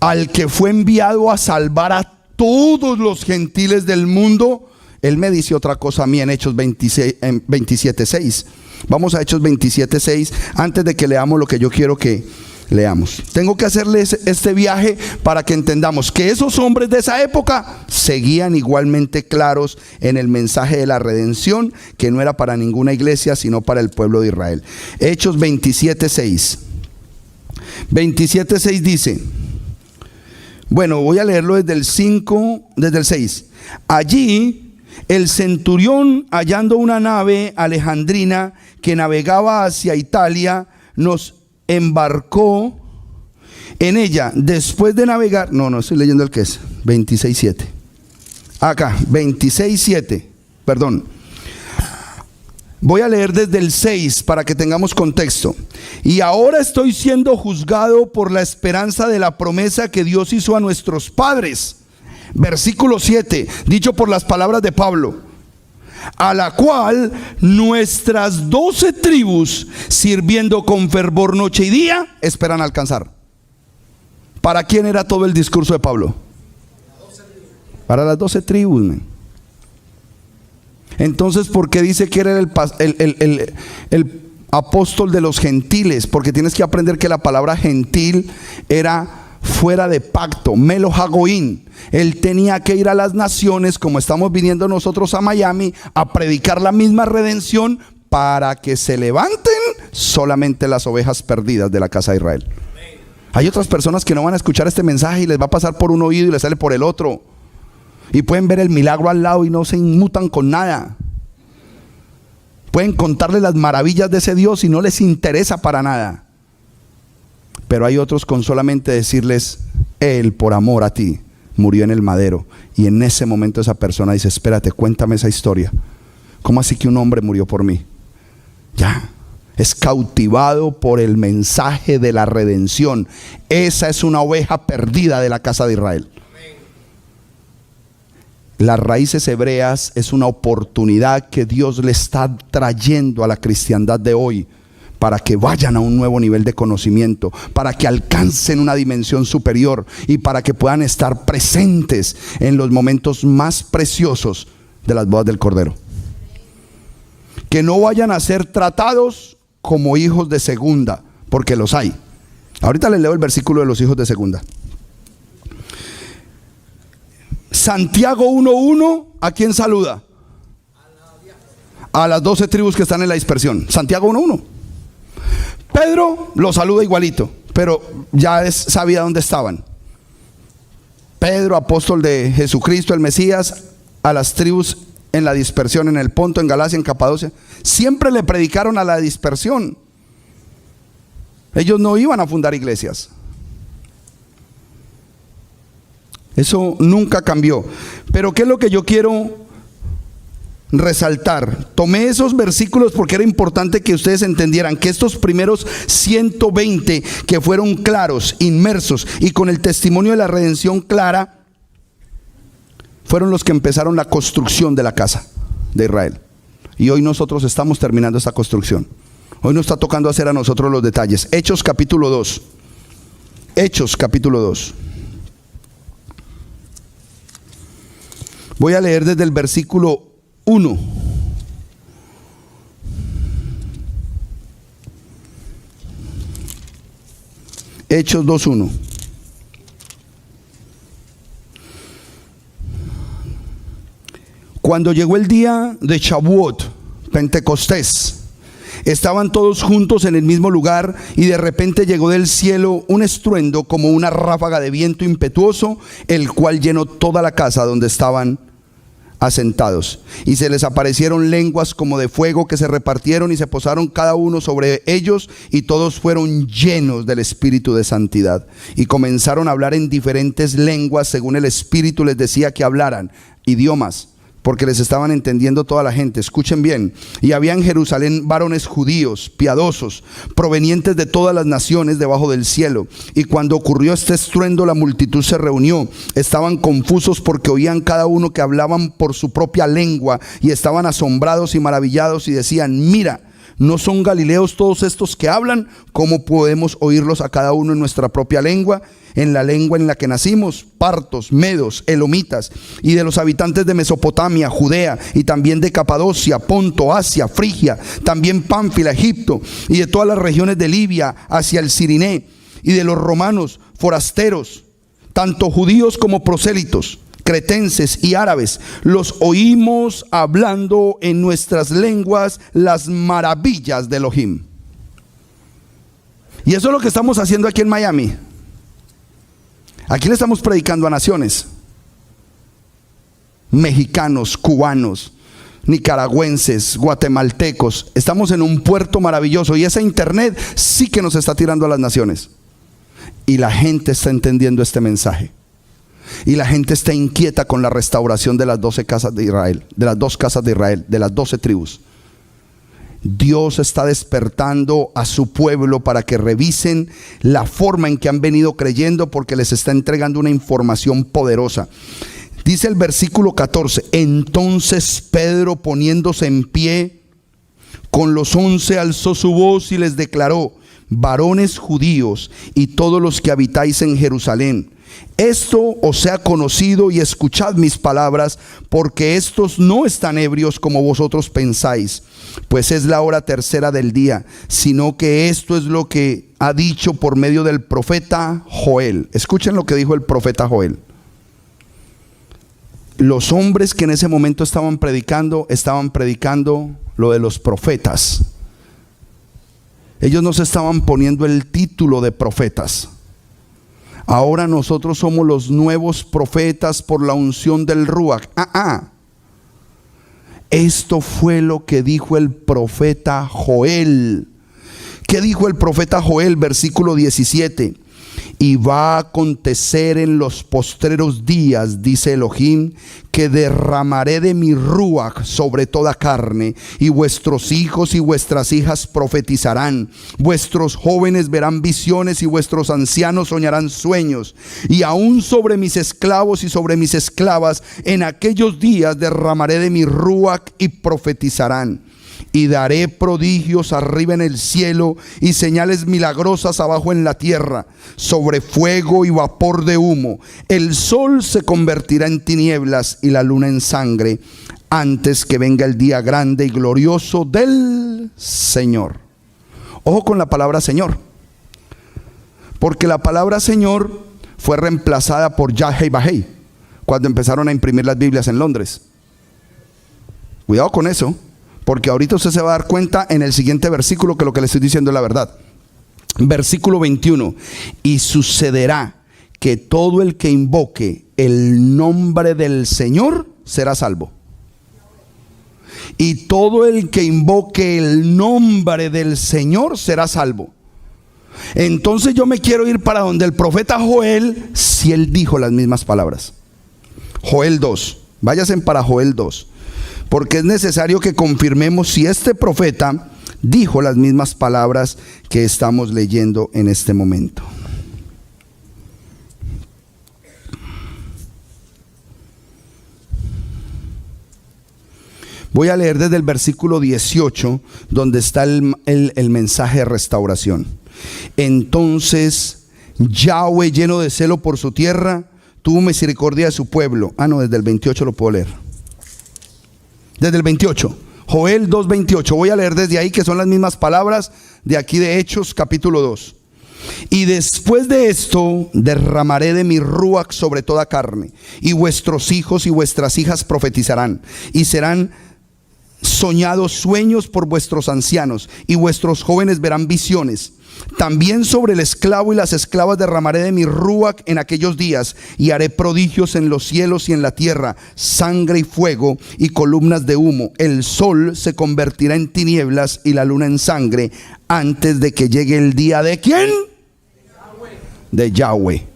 [SPEAKER 2] al que fue enviado a salvar a todos los gentiles del mundo, él me dice otra cosa a mí en Hechos 27:6. Vamos a Hechos 27:6 antes de que leamos lo que yo quiero que leamos. Tengo que hacerles este viaje para que entendamos que esos hombres de esa época seguían igualmente claros en el mensaje de la redención, que no era para ninguna iglesia sino para el pueblo de Israel. Hechos 27:6. 27:6 dice, bueno, voy a leerlo desde el 6. Allí el centurión, hallando una nave alejandrina que navegaba hacia Italia, nos embarcó en ella. Después de navegar, no estoy leyendo el que es 26:7. Acá 26:7, perdón. Voy a leer desde el 6 para que tengamos contexto. Y ahora estoy siendo juzgado por la esperanza de la promesa que Dios hizo a nuestros padres. Versículo 7, dicho por las palabras de Pablo: a la cual nuestras 12 tribus, sirviendo con fervor noche y día, esperan alcanzar. ¿Para quién era todo el discurso de Pablo? Para las 12 tribus, man. Entonces, ¿por qué dice que era el apóstol de los gentiles? Porque tienes que aprender que la palabra gentil era fuera de pacto, melo hagoín. Él tenía que ir a las naciones, como estamos viniendo nosotros a Miami, a predicar la misma redención, para que se levanten solamente las ovejas perdidas de la casa de Israel. Hay otras personas que no van a escuchar este mensaje y les va a pasar por un oído y les sale por el otro, y pueden ver el milagro al lado y no se inmutan con nada. Pueden contarles las maravillas de ese Dios y no les interesa para nada. Pero hay otros con solamente decirles: Él por amor a ti murió en el madero. Y en ese momento esa persona dice: espérate, cuéntame esa historia. ¿Cómo así que un hombre murió por mí? Ya, es cautivado por el mensaje de la redención. Esa es una oveja perdida de la casa de Israel. Las raíces hebreas es una oportunidad que Dios le está trayendo a la cristiandad de hoy, para que vayan a un nuevo nivel de conocimiento, para que alcancen una dimensión superior y para que puedan estar presentes en los momentos más preciosos de las bodas del Cordero. Que no vayan a ser tratados como hijos de segunda, porque los hay. Ahorita les leo el versículo de los hijos de segunda. Santiago 1:1, ¿a quién saluda? A las 12 tribus que están en la dispersión. Santiago 1:1. Pedro lo saluda igualito, pero ya sabía dónde estaban. Pedro, apóstol de Jesucristo, el Mesías, a las tribus en la dispersión, en el Ponto, en Galacia, en Capadocia. Siempre le predicaron a la dispersión. Ellos no iban a fundar iglesias. Eso nunca cambió. Pero ¿qué es lo que yo quiero resaltar? Tomé esos versículos porque era importante que ustedes entendieran que estos primeros 120 que fueron claros, inmersos y con el testimonio de la redención clara, fueron los que empezaron la construcción de la casa de Israel. Y hoy nosotros estamos terminando esta construcción. Hoy nos está tocando hacer a nosotros los detalles. Hechos capítulo 2. Hechos capítulo 2. Voy a leer desde el versículo 1. Hechos 2:1. Cuando llegó el día de Shavuot, Pentecostés, estaban todos juntos en el mismo lugar y de repente llegó del cielo un estruendo como una ráfaga de viento impetuoso, el cual llenó toda la casa donde estaban asentados. Y se les aparecieron lenguas como de fuego que se repartieron y se posaron cada uno sobre ellos, y todos fueron llenos del Espíritu de santidad. Y comenzaron a hablar en diferentes lenguas según el Espíritu les decía que hablaran. Idiomas, porque les estaban entendiendo toda la gente. Escuchen bien. Y había en Jerusalén varones judíos, piadosos, provenientes de todas las naciones debajo del cielo. Y cuando ocurrió este estruendo, la multitud se reunió. Estaban confusos porque oían cada uno que hablaban por su propia lengua, y estaban asombrados y maravillados y decían: mira, ¿no son galileos todos estos que hablan? ¿Cómo podemos oírlos a cada uno en nuestra propia lengua? En la lengua en la que nacimos, partos, medos, elomitas, y de los habitantes de Mesopotamia, Judea, y también de Capadocia, Ponto, Asia, Frigia, también Pánfila, Egipto, y de todas las regiones de Libia hacia el Cirineo, y de los romanos, forasteros, tanto judíos como prosélitos, cretenses y árabes, los oímos hablando en nuestras lenguas las maravillas de Elohim. Y eso es lo que estamos haciendo aquí en Miami. Aquí le estamos predicando a naciones: mexicanos, cubanos, nicaragüenses, guatemaltecos. Estamos en un puerto maravilloso, y esa internet sí que nos está tirando a las naciones. Y la gente está entendiendo este mensaje. Y la gente está inquieta con la restauración de las 12 casas de Israel, de las 2 casas de Israel, de las 12 tribus. Dios está despertando a su pueblo para que revisen la forma en que han venido creyendo, porque les está entregando una información poderosa. Dice el versículo 14: entonces Pedro, poniéndose en pie con los 11, alzó su voz y les declaró: varones judíos y todos los que habitáis en Jerusalén, esto os sea conocido y escuchad mis palabras, porque estos no están ebrios como vosotros pensáis, pues es la hora tercera del día, sino que esto es lo que ha dicho por medio del profeta Joel. Escuchen lo que dijo el profeta Joel. Los hombres que en ese momento estaban predicando lo de los profetas. Ellos no se estaban poniendo el título de profetas. Ahora nosotros somos los nuevos profetas por la unción del Ruach. Esto fue lo que dijo el profeta Joel. ¿Qué dijo el profeta Joel? Versículo 17. Y va a acontecer en los postreros días, dice Elohim, que derramaré de mi ruach sobre toda carne, y vuestros hijos y vuestras hijas profetizarán, vuestros jóvenes verán visiones y vuestros ancianos soñarán sueños, y aún sobre mis esclavos y sobre mis esclavas en aquellos días derramaré de mi ruach y profetizarán. Y daré prodigios arriba en el cielo y señales milagrosas abajo en la tierra, sobre fuego y vapor de humo. El sol se convertirá en tinieblas y la luna en sangre, antes que venga el día grande y glorioso del Señor. Ojo con la palabra Señor, porque la palabra Señor fue reemplazada por Yahweh Bahei cuando empezaron a imprimir las Biblias en Londres. Cuidado con eso, porque ahorita usted se va a dar cuenta en el siguiente versículo que lo que le estoy diciendo es la verdad. Versículo 21. Y sucederá que todo el que invoque el nombre del Señor será salvo. Y todo el que invoque el nombre del Señor será salvo. Entonces yo me quiero ir para donde el profeta Joel, si él dijo las mismas palabras. Joel 2. Váyanse para Joel 2. Porque es necesario que confirmemos si este profeta dijo las mismas palabras que estamos leyendo en este momento. Voy a leer desde el versículo 18, donde está el mensaje de restauración. Entonces Yahweh, lleno de celo por su tierra, tuvo misericordia de su pueblo. No, desde el 28 lo puedo leer. Desde el 28. Joel 2:28. Voy a leer desde ahí, que son las mismas palabras de aquí de Hechos capítulo 2. Y después de esto derramaré de mi ruach sobre toda carne, y vuestros hijos y vuestras hijas profetizarán, y serán soñados sueños por vuestros ancianos, y vuestros jóvenes verán visiones. También sobre el esclavo y las esclavas derramaré de mi ruach en aquellos días, y haré prodigios en los cielos y en la tierra, sangre y fuego y columnas de humo. El sol se convertirá en tinieblas y la luna en sangre, antes de que llegue el día de ¿quién? De Yahweh.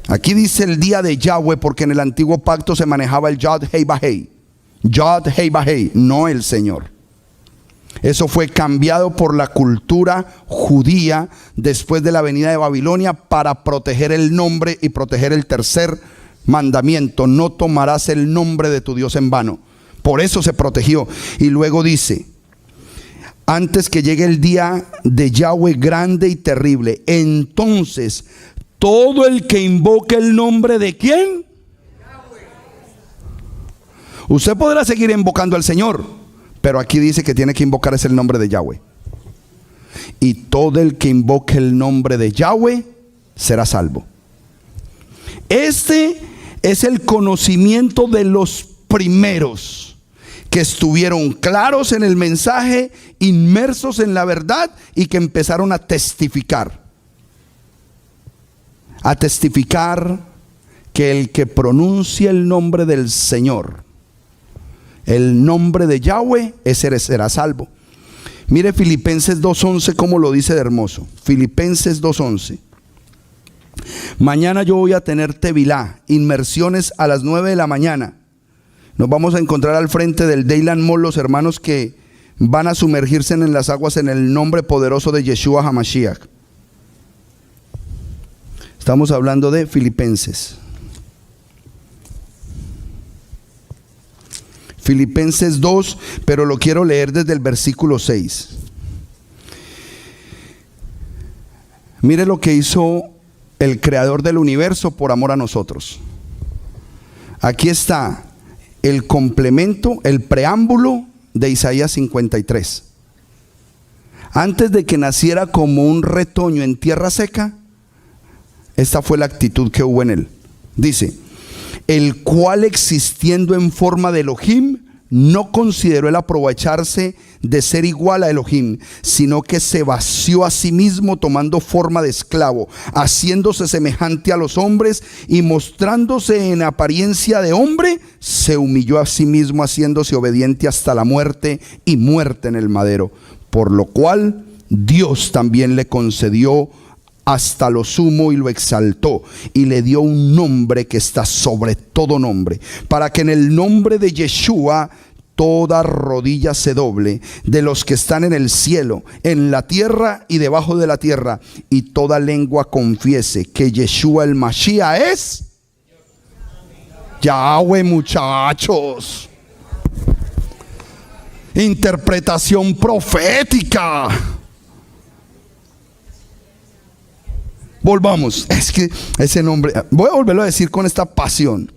[SPEAKER 2] Aquí dice el día de Yahweh porque en el antiguo pacto se manejaba el Yod Hei Bahei. Yod Hei Bahei, no el Señor. Eso fue cambiado por la cultura judía después de la venida de Babilonia para proteger el nombre y proteger el tercer mandamiento: no tomarás el nombre de tu Dios en vano. Por eso se protegió. Y luego dice: antes que llegue el día de Yahweh grande y terrible, entonces todo el que invoque el nombre de ¿quién? Usted podrá seguir invocando al Señor, pero aquí dice que tiene que invocar es el nombre de Yahweh. Y todo el que invoque el nombre de Yahweh será salvo. Este es el conocimiento de los primeros que estuvieron claros en el mensaje, inmersos en la verdad y que empezaron a testificar. A testificar que el que pronuncia el nombre del Señor, el nombre de Yahweh, ese será salvo. Mire Filipenses 2:11 como lo dice de hermoso. Filipenses 2:11. Mañana yo voy a tener Tevilá, inmersiones a las 9 de la mañana. Nos vamos a encontrar al frente del Dayland Mall los hermanos que van a sumergirse en las aguas en el nombre poderoso de Yeshua HaMashiach. Estamos hablando de Filipenses. Filipenses 2, pero lo quiero leer desde el versículo 6. Mire lo que hizo el creador del universo por amor a nosotros. Aquí está el complemento, el preámbulo de Isaías 53. Antes de que naciera como un retoño en tierra seca, esta fue la actitud que hubo en él. Dice: el cual existiendo en forma de Elohim, no consideró el aprovecharse de ser igual a Elohim, sino que se vació a sí mismo tomando forma de esclavo, haciéndose semejante a los hombres y mostrándose en apariencia de hombre, se humilló a sí mismo haciéndose obediente hasta la muerte y muerte en el madero. Por lo cual Dios también le concedió hasta lo sumo y lo exaltó y le dio un nombre que está sobre todo nombre, para que en el nombre de Yeshua toda rodilla se doble, de los que están en el cielo, en la tierra y debajo de la tierra, y toda lengua confiese que Yeshua el Mashiach es Yahweh. Muchachos, interpretación profética. Volvamos, es que ese nombre, voy a volverlo a decir con esta pasión.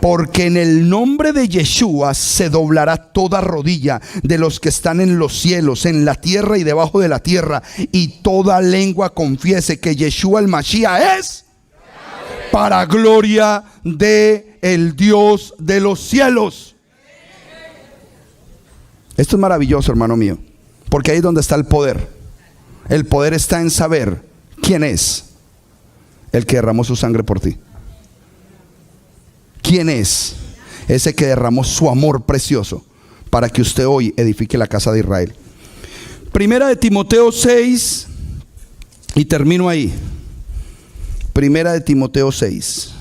[SPEAKER 2] Porque en el nombre de Yeshua se doblará toda rodilla de los que están en los cielos, en la tierra y debajo de la tierra, y toda lengua confiese que Yeshua el Mashiach es para gloria de el Dios de los cielos. Esto es maravilloso, hermano mío, porque ahí es donde está el poder. El poder está en saber quién es el que derramó su sangre por ti. ¿Quién es ese que derramó su amor precioso para que usted hoy edifique la casa de Israel? Primera de Timoteo 6, y termino ahí. Primera de Timoteo 6.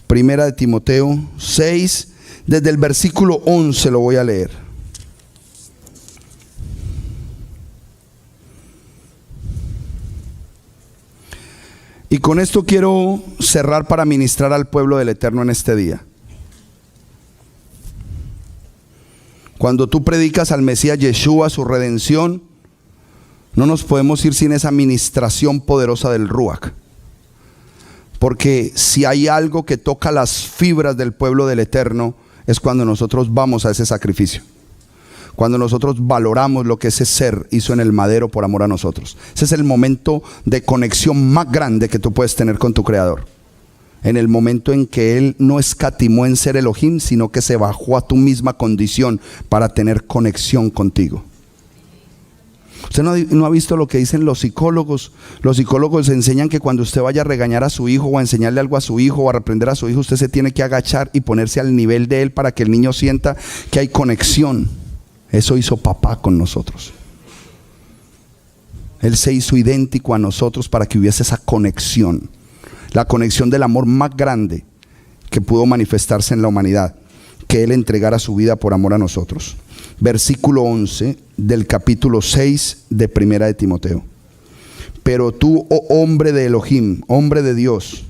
[SPEAKER 2] Primera de Timoteo 6, desde el versículo 11 lo voy a leer. Y con esto quiero cerrar para ministrar al pueblo del Eterno en este día. Cuando tú predicas al Mesías Yeshua, su redención, No nos podemos ir sin esa ministración poderosa del Ruach. Porque si hay algo que toca las fibras del pueblo del Eterno, es cuando nosotros vamos a ese sacrificio. Cuando nosotros valoramos lo que ese ser hizo en el madero por amor a nosotros. Ese es el momento de conexión más grande que tú puedes tener con tu Creador. En el momento en que Él no escatimó en ser Elohim, sino que se bajó a tu misma condición para tener conexión contigo. Usted no ha visto lo que dicen los psicólogos. Los psicólogos enseñan que cuando usted vaya a regañar a su hijo o a enseñarle algo a su hijo o a reprender a su hijo, usted se tiene que agachar y ponerse al nivel de él para que el niño sienta que hay conexión. Eso hizo papá con nosotros. Él se hizo idéntico a nosotros para que hubiese esa conexión. La conexión del amor más grande que pudo manifestarse en la humanidad. Que Él entregara su vida por amor a nosotros. Versículo 11 del capítulo 6 de Primera de Timoteo. Pero tú, oh hombre de Elohim, hombre de Dios,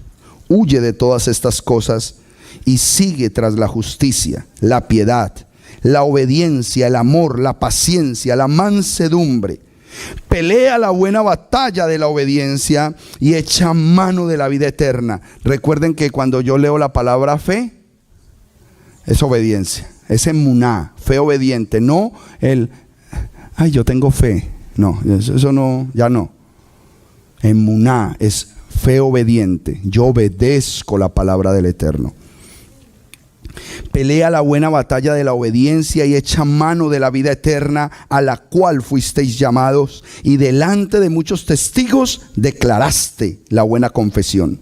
[SPEAKER 2] huye de todas estas cosas y sigue tras la justicia, la piedad, la obediencia, el amor, la paciencia, la mansedumbre. Pelea la buena batalla de la obediencia y echa mano de la vida eterna. Recuerden que cuando yo leo la palabra fe, es obediencia, es emuná, fe obediente, no el, ay, yo tengo fe. No, eso no, ya no. Emuná es fe obediente, yo obedezco la palabra del Eterno. Pelea la buena batalla de la obediencia y echa mano de la vida eterna, a la cual fuisteis llamados, y delante de muchos testigos declaraste la buena confesión.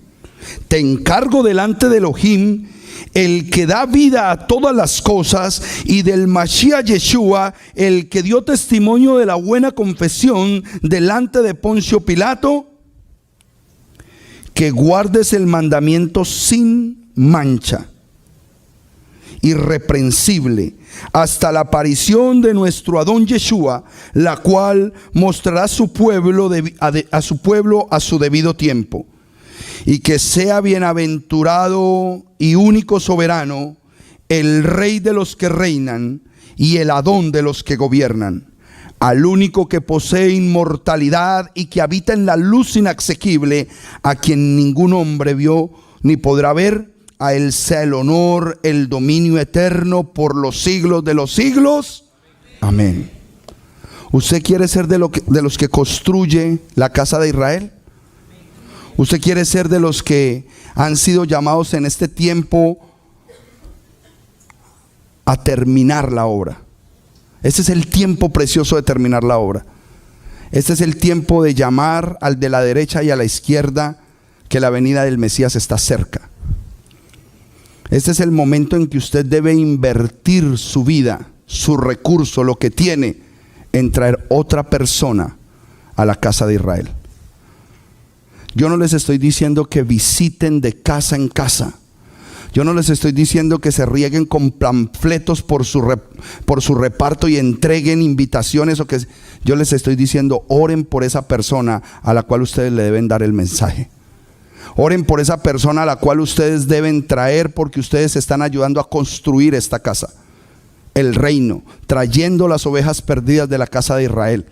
[SPEAKER 2] Te encargo delante de Elohim, el que da vida a todas las cosas, y del Mashiach Yeshua, el que dio testimonio de la buena confesión delante de Poncio Pilato, que guardes el mandamiento sin mancha, irreprensible, hasta la aparición de nuestro Adón Yeshua, la cual mostrará a su pueblo a su debido tiempo. Y que sea bienaventurado y único soberano, el Rey de los que reinan y el Adón de los que gobiernan, al único que posee inmortalidad y que habita en la luz inasequible, a quien ningún hombre vio ni podrá ver. A Él sea el honor, el dominio eterno por los siglos de los siglos. Amén. ¿Usted quiere ser de los que construye la casa de Israel? ¿Usted quiere ser de los que han sido llamados en este tiempo a terminar la obra? Este es el tiempo precioso de terminar la obra. Este es el tiempo de llamar al de la derecha y a la izquierda que la venida del Mesías está cerca. Este es el momento en que usted debe invertir su vida, su recurso, lo que tiene, en traer otra persona a la casa de Israel. Yo no les estoy diciendo que visiten de casa en casa. Yo no les estoy diciendo que se rieguen con panfletos por su reparto y entreguen invitaciones. Yo les estoy diciendo, oren por esa persona a la cual ustedes le deben dar el mensaje. Oren por esa persona a la cual ustedes deben traer, porque ustedes están ayudando a construir esta casa, el reino, trayendo las ovejas perdidas de la casa de Israel.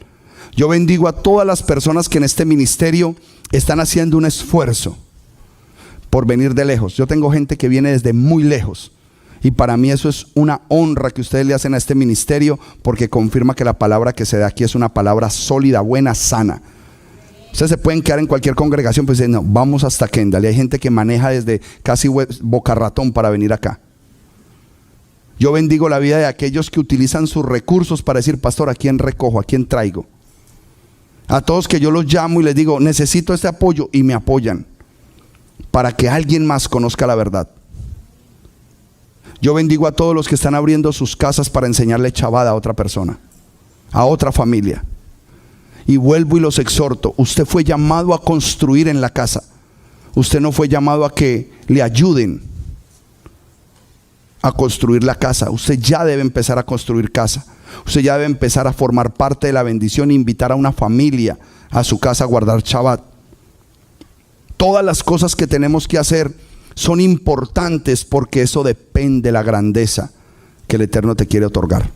[SPEAKER 2] Yo bendigo a todas las personas que en este ministerio están haciendo un esfuerzo por venir de lejos. Yo tengo gente que viene desde muy lejos, y para mí eso es una honra que ustedes le hacen a este ministerio, porque confirma que la palabra que se da aquí es una palabra sólida, buena, sana. Ustedes se pueden quedar en cualquier congregación, pues dicen, no, vamos hasta Kendall. Y hay gente que maneja desde casi Boca Ratón para venir acá. Yo bendigo la vida de aquellos que utilizan sus recursos para decir, pastor, ¿a quién recojo? ¿A quién traigo? A todos que yo los llamo y les digo, necesito este apoyo, y me apoyan para que alguien más conozca la verdad. Yo bendigo a todos los que están abriendo sus casas para enseñarle chavada a otra persona, a otra familia. Y vuelvo y los exhorto, usted fue llamado a construir en la casa. Usted no fue llamado a que le ayuden a construir la casa. Usted ya debe empezar a construir casa. Usted ya debe empezar a formar parte de la bendición e invitar a una familia a su casa a guardar Shabbat. Todas las cosas que tenemos que hacer son importantes, porque eso depende de la grandeza que el Eterno te quiere otorgar.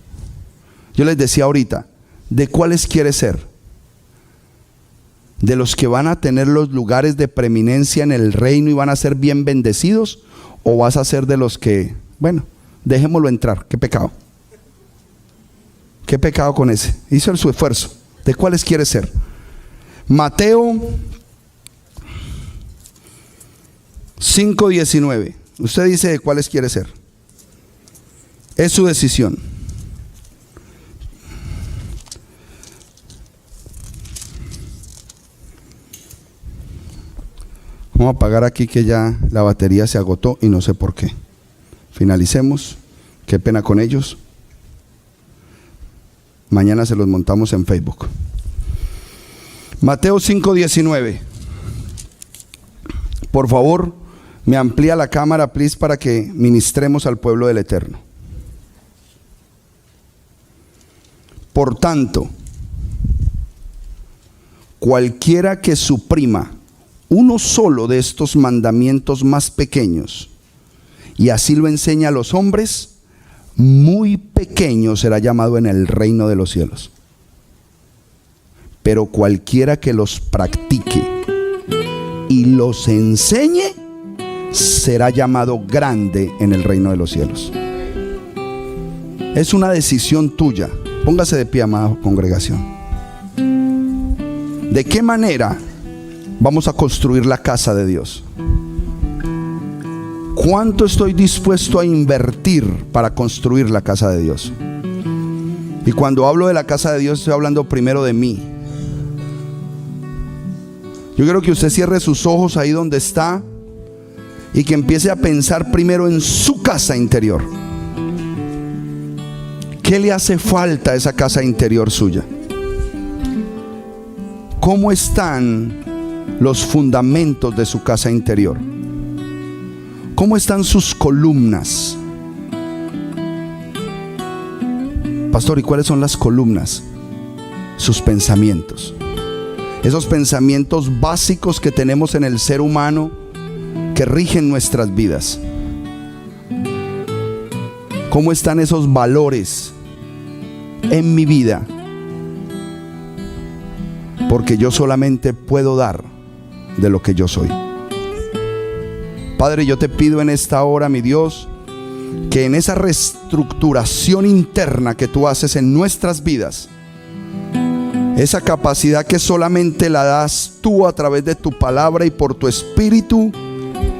[SPEAKER 2] Yo les decía ahorita, ¿de cuáles quieres ser? de los que van a tener los lugares de preeminencia en el reino y van a ser bien bendecidos? ¿O vas a ser de los que, bueno, dejémoslo entrar? ¿Qué pecado? ¿Qué pecado con ese? Hizo su esfuerzo. ¿De cuáles quiere ser? Mateo 5:19. Usted dice de cuáles quiere ser. Es su decisión. Vamos a apagar aquí que ya la batería se agotó y no sé por qué. Finalicemos. Qué pena con ellos. Mañana se los montamos en Facebook. Mateo 5:19. Por favor, me amplía la cámara, please, para que ministremos al pueblo del Eterno. Por tanto, cualquiera que suprima uno solo de estos mandamientos más pequeños y así lo enseña a los hombres, muy pequeño será llamado en el reino de los cielos. Pero cualquiera que los practique y los enseñe será llamado grande en el reino de los cielos. Es una decisión tuya. Póngase de pie, amada congregación. ¿De qué manera vamos a construir la casa de Dios? ¿Cuánto estoy dispuesto a invertir para construir la casa de Dios? Y cuando hablo de la casa de Dios, estoy hablando primero de mí. Yo quiero que usted cierre sus ojos ahí donde está y que empiece a pensar primero en su casa interior. ¿Qué le hace falta a esa casa interior suya? ¿Cómo están los fundamentos de su casa interior? ¿Cómo están sus columnas? Pastor, ¿y cuáles son las columnas? Sus pensamientos. Esos pensamientos básicos que tenemos en el ser humano que rigen nuestras vidas. ¿Cómo están esos valores en mi vida? Porque yo solamente puedo dar de lo que yo soy. Padre, yo te pido en esta hora, mi Dios, que en esa reestructuración interna que tú haces en nuestras vidas, esa capacidad que solamente la das tú a través de tu palabra y por tu espíritu,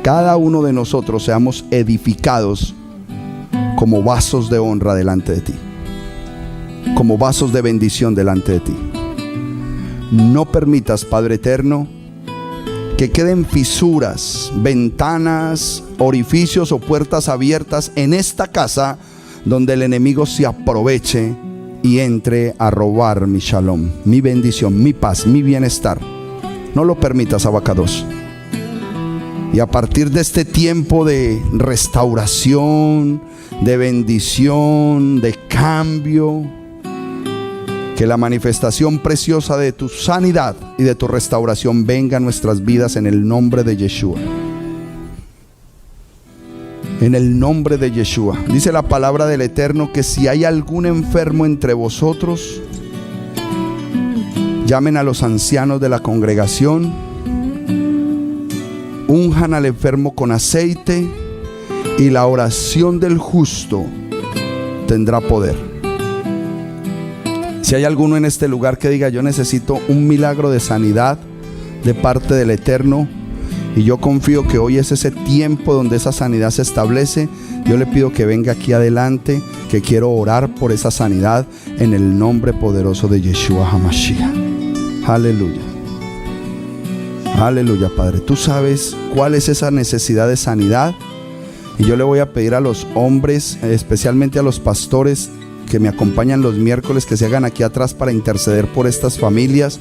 [SPEAKER 2] cada uno de nosotros seamos edificados como vasos de honra delante de ti, como vasos de bendición delante de ti. No permitas, Padre eterno, que queden fisuras, ventanas, orificios o puertas abiertas en esta casa donde el enemigo se aproveche y entre a robar mi shalom, mi bendición, mi paz, mi bienestar. No lo permitas, Abacados. Y a partir de este tiempo de restauración, de bendición, de cambio, que la manifestación preciosa de tu sanidad y de tu restauración venga a nuestras vidas en el nombre de Yeshua. En el nombre de Yeshua. Dice la palabra del Eterno que si hay algún enfermo entre vosotros, llamen a los ancianos de la congregación, unjan al enfermo con aceite y la oración del justo tendrá poder. Si hay alguno en este lugar que diga: yo necesito un milagro de sanidad de parte del Eterno, y yo confío que hoy es ese tiempo donde esa sanidad se establece, yo le pido que venga aquí adelante, que quiero orar por esa sanidad en el nombre poderoso de Yeshua HaMashiach. Aleluya. Aleluya, Padre. Tú sabes cuál es esa necesidad de sanidad, y yo le voy a pedir a los hombres, especialmente a los pastores que me acompañan los miércoles, que se hagan aquí atrás para interceder por estas familias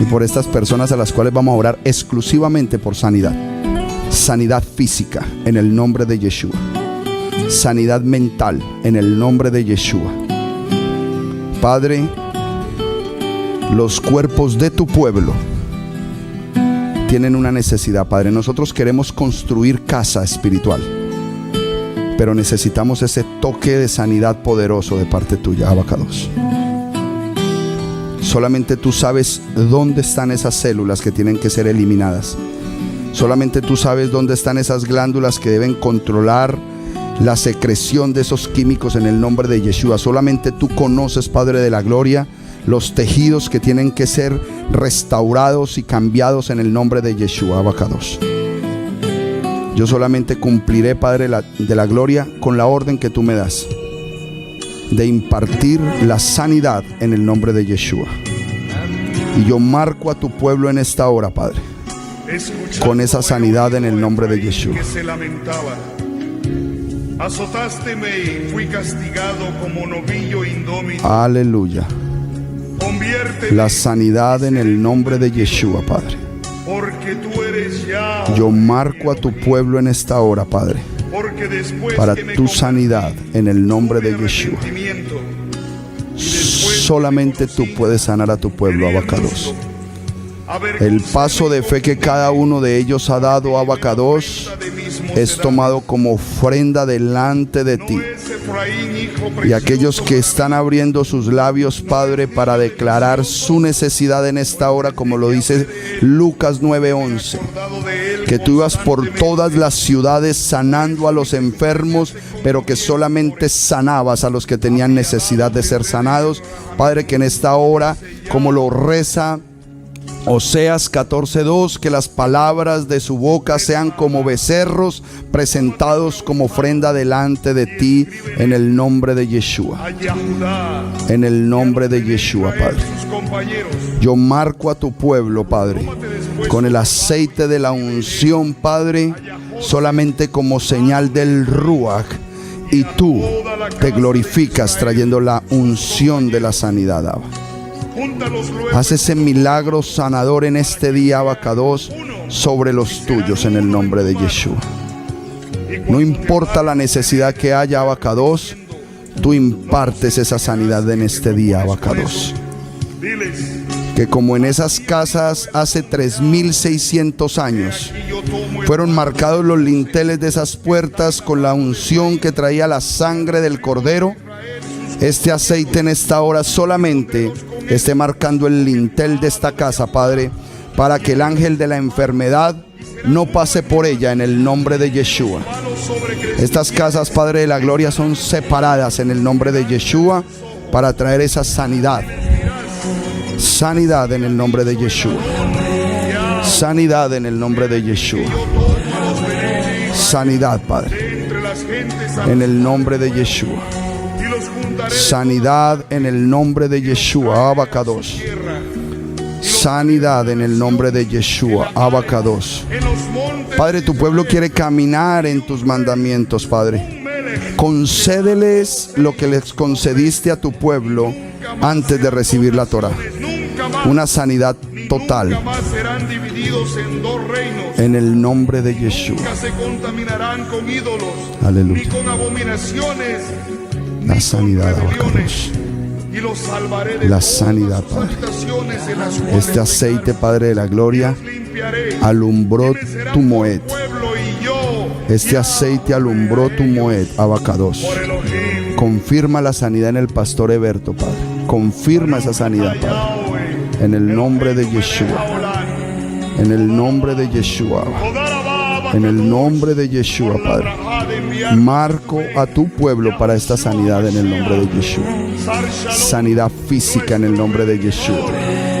[SPEAKER 2] y por estas personas a las cuales vamos a orar exclusivamente por sanidad. Sanidad física en el nombre de Yeshua. Sanidad mental en el nombre de Yeshua. Padre, los cuerpos de tu pueblo tienen una necesidad, Padre. Nosotros queremos construir casa espiritual, pero necesitamos ese toque de sanidad poderoso de parte tuya, Abacados. Solamente tú sabes dónde están esas células que tienen que ser eliminadas. Solamente tú sabes dónde están esas glándulas que deben controlar la secreción de esos químicos en el nombre de Yeshua. Solamente tú conoces, Padre de la Gloria, los tejidos que tienen que ser restaurados y cambiados en el nombre de Yeshua Abacados. Yo solamente cumpliré, Padre de la Gloria, con la orden que tú me das de impartir la sanidad en el nombre de Yeshua. Y yo marco a tu pueblo en esta hora, Padre, con esa sanidad en el nombre de Yeshua.
[SPEAKER 3] Azotásteme y fui castigado como novillo indómito.
[SPEAKER 2] Aleluya. La sanidad en el nombre de Yeshua, Padre.
[SPEAKER 3] Porque tú eres Yahweh.
[SPEAKER 2] Yo marco a tu pueblo en esta hora, Padre, para tu sanidad en el nombre de Yeshua. Solamente tú puedes sanar a tu pueblo, Abacados. El paso de fe que cada uno de ellos ha dado, Abacados, es tomado como ofrenda delante de ti. Y aquellos que están abriendo sus labios, Padre, para declarar su necesidad en esta hora, como lo dice Lucas 9:11, que tú ibas por todas las ciudades sanando a los enfermos, pero que solamente sanabas a los que tenían necesidad de ser sanados. Padre, que en esta hora, como lo reza Oseas 14:2, que las palabras de su boca sean como becerros presentados como ofrenda delante de ti, en el nombre de Yeshua. En el nombre de Yeshua, Padre. Yo marco a tu pueblo, Padre, con el aceite de la unción, Padre, solamente como señal del Ruach, y tú te glorificas trayendo la unción de la sanidad, Abba. Haz ese milagro sanador en este día, Abacados, sobre los tuyos, en el nombre de Yeshua. No importa la necesidad que haya, Abacados, tú impartes esa sanidad en este día, Abacados. Que como en esas casas hace 3600 años fueron marcados los linteles de esas puertas con la unción que traía la sangre del Cordero, este aceite en esta hora solamente esté marcando el lintel de esta casa, Padre, para que el ángel de la enfermedad no pase por ella, en el nombre de Yeshua. Estas casas, Padre de la Gloria, son separadas en el nombre de Yeshua para traer esa sanidad. Sanidad en el nombre de Yeshua. Sanidad en el nombre de Yeshua. Sanidad, Padre, en el nombre de Yeshua. Sanidad en el nombre de Yeshua, Abacados. Sanidad en el nombre de Yeshua, Abacados. Padre, tu pueblo quiere caminar en tus mandamientos, Padre. Concédeles lo que les concediste a tu pueblo antes de recibir la Torah. Una sanidad total. En el nombre de Yeshua. Aleluya. La sanidad, Abacados. La sanidad, Padre. Este aceite, Padre de la Gloria, alumbró tu Moed. Este aceite alumbró tu Moed, Abacados. Confirma la sanidad en el pastor Eberto, Padre. Confirma esa sanidad, Padre. En el nombre de Yeshua. En el nombre de Yeshua. En el nombre de Yeshua, Padre. Marco a tu pueblo para esta sanidad en el nombre de Yeshua. Sanidad física en el nombre de Yeshua.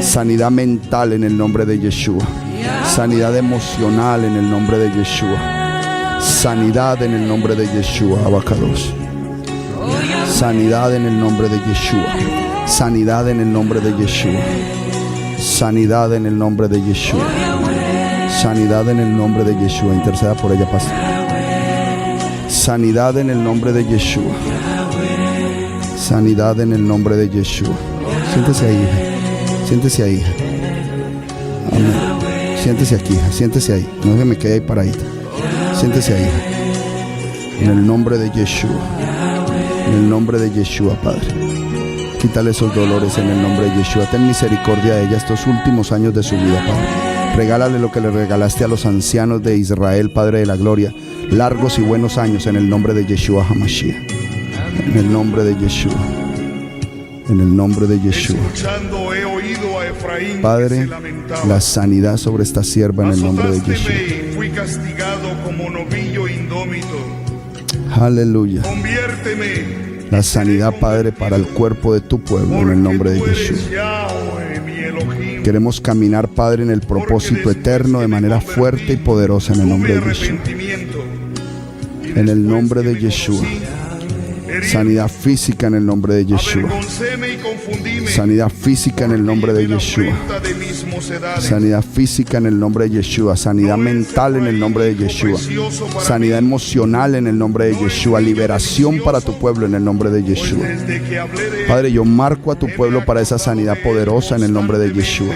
[SPEAKER 2] Sanidad mental en el nombre de Yeshua. Sanidad emocional en el nombre de Yeshua. Sanidad en el nombre de Yeshua, Abacados. Sanidad en el nombre de Yeshua. Sanidad en el nombre de Yeshua. Sanidad en el nombre de Yeshua. Sanidad en el nombre de Yeshua. Interceda por ella, pastor. Sanidad en el nombre de Yeshua. Sanidad en el nombre de Yeshua. Siéntese ahí, hija. Siéntese ahí, hija. Amén. Siéntese aquí, hija. Siéntese ahí. No se me quede ahí paradita. Siéntese ahí, hija. En el nombre de Yeshua. En el nombre de Yeshua, Padre. Quítale esos dolores en el nombre de Yeshua. Ten misericordia de ella estos últimos años de su vida, Padre. Regálale lo que le regalaste a los ancianos de Israel, Padre de la Gloria. Largos y buenos años en el nombre de Yeshua HaMashiach. En el nombre de Yeshua. En el nombre de Yeshua.
[SPEAKER 3] Efraín que
[SPEAKER 2] Padre,
[SPEAKER 3] se lamentaba.
[SPEAKER 2] la sanidad sobre esta sierva en el nombre de Jesús.
[SPEAKER 3] Azotásteme y fui castigado como novillo indómito.
[SPEAKER 2] Aleluya.
[SPEAKER 3] Conviérteme.
[SPEAKER 2] La sanidad, Padre, para el cuerpo de tu pueblo en el nombre de Jesús. Queremos caminar, Padre, en el propósito eterno de manera fuerte y poderosa en el nombre de Jesús. En el nombre de Yeshua. Sanidad física en el nombre de Yeshua. Sanidad física en el nombre de Yeshua. Sanidad física en el nombre de Yeshua. Sanidad mental en el nombre de Yeshua. Sanidad emocional en el nombre de Yeshua. Liberación para tu pueblo en el nombre de Yeshua. Padre, yo marco a tu pueblo para esa sanidad poderosa en el nombre de Yeshua.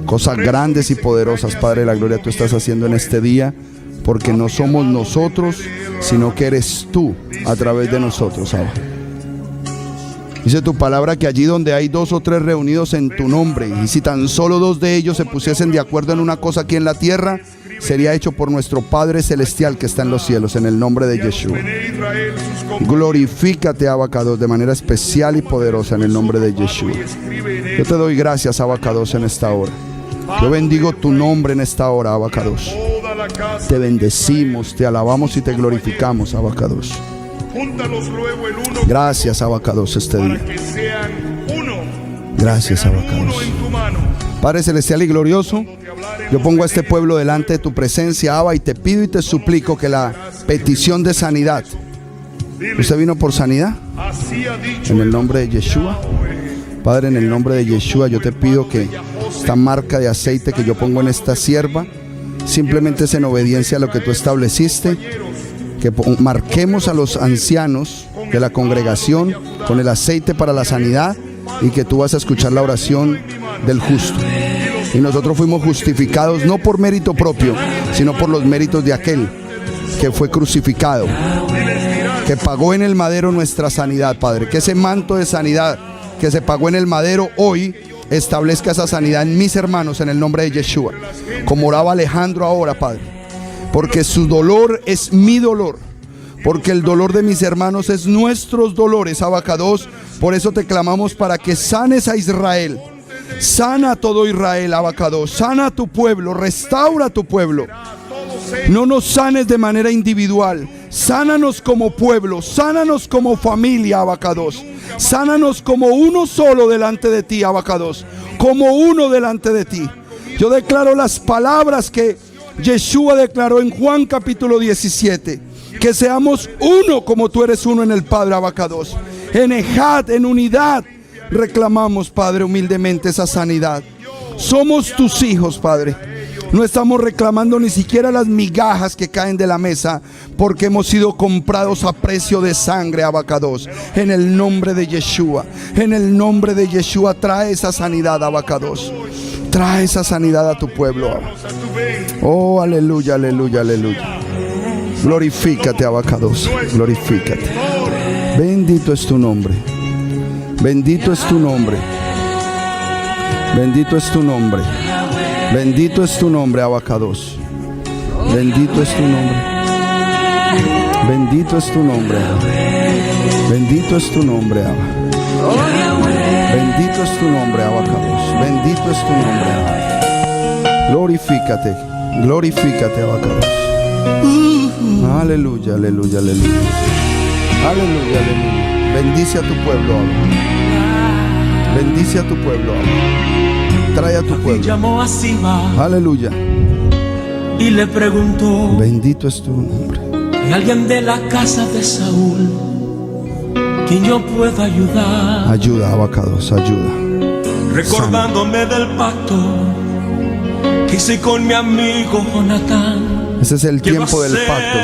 [SPEAKER 2] Cosas grandes y poderosas, Padre de la gloria, tú estás haciendo en este día, porque no somos nosotros, sino que eres tú a través de nosotros, Abba. Dice tu palabra que allí donde hay 2 o 3 reunidos en tu nombre, y si tan solo 2 de ellos se pusiesen de acuerdo en una cosa aquí en la tierra, sería hecho por nuestro Padre Celestial que está en los cielos, en el nombre de Yeshua. Glorifícate, Abacados, de manera especial y poderosa en el nombre de Yeshua. Yo te doy gracias, Abacados, en esta hora. Yo bendigo tu nombre en esta hora, Abacados. Te bendecimos, te alabamos y te glorificamos, Abacados. Gracias, Abacados, este día. Gracias, Abacados. Padre celestial y glorioso, yo pongo a este pueblo delante de tu presencia, Abba, y te pido y te suplico que la petición de sanidad. ¿Usted vino por sanidad? En el nombre de Yeshua. Padre, en el nombre de Yeshua, yo te pido que esta marca de aceite que yo pongo en esta sierva simplemente es en obediencia a lo que tú estableciste, que marquemos a los ancianos de la congregación con el aceite para la sanidad, y que tú vas a escuchar la oración del justo. Y nosotros fuimos justificados no por mérito propio, sino por los méritos de aquel que fue crucificado, que pagó en el madero nuestra sanidad, Padre. Que ese manto de sanidad que se pagó en el madero hoy establezca esa sanidad en mis hermanos en el nombre de Yeshua, como oraba Alejandro ahora, Padre, porque su dolor es mi dolor, porque el dolor de mis hermanos es nuestros dolores, Abacados. Por eso te clamamos para que sanes a Israel. Sana a todo Israel, Abacados. Sana a tu pueblo, restaura a tu pueblo. No nos sanes de manera individual, sánanos como pueblo, sánanos como familia, Abacados. Sánanos como uno solo delante de ti, Abacados, como uno delante de ti. Yo declaro las palabras que Yeshua declaró en Juan capítulo 17, que seamos uno como tú eres uno en el Padre, Abacados. En Ejad, en unidad, reclamamos, Padre, humildemente esa sanidad. Somos tus hijos, Padre. No estamos reclamando ni siquiera las migajas que caen de la mesa, porque hemos sido comprados a precio de sangre, Abacados. En el nombre de Yeshua, en el nombre de Yeshua, trae esa sanidad, Abacados. Trae esa sanidad a tu pueblo, Abba. Oh, aleluya, aleluya, aleluya. Glorifícate, Abacados, glorifícate. Bendito es tu nombre. Bendito es tu nombre. Bendito es tu nombre. Bendito es tu nombre, Abacados. Bendito es tu nombre. Bendito es tu nombre, Abba. Bendito es tu nombre, Abba. Bendito es tu nombre, Abacados. Bendito es tu nombre, Abba. Glorifícate, glorifícate, Abacados. Aleluya, aleluya, aleluya. Aleluya, aleluya. Bendice a tu pueblo, Abba. Bendice a tu pueblo, Abba. Trae a tu pueblo.
[SPEAKER 4] Llamó a Siba.
[SPEAKER 2] Aleluya.
[SPEAKER 4] Y le preguntó:
[SPEAKER 2] bendito es tu nombre.
[SPEAKER 4] ¿Hay alguien de la casa de Saúl quien yo pueda ayudar?
[SPEAKER 2] Ayuda, Abacados, ayuda.
[SPEAKER 4] Recordándome del pacto que hice con mi amigo Jonatán.
[SPEAKER 2] Ese es el tiempo del pacto.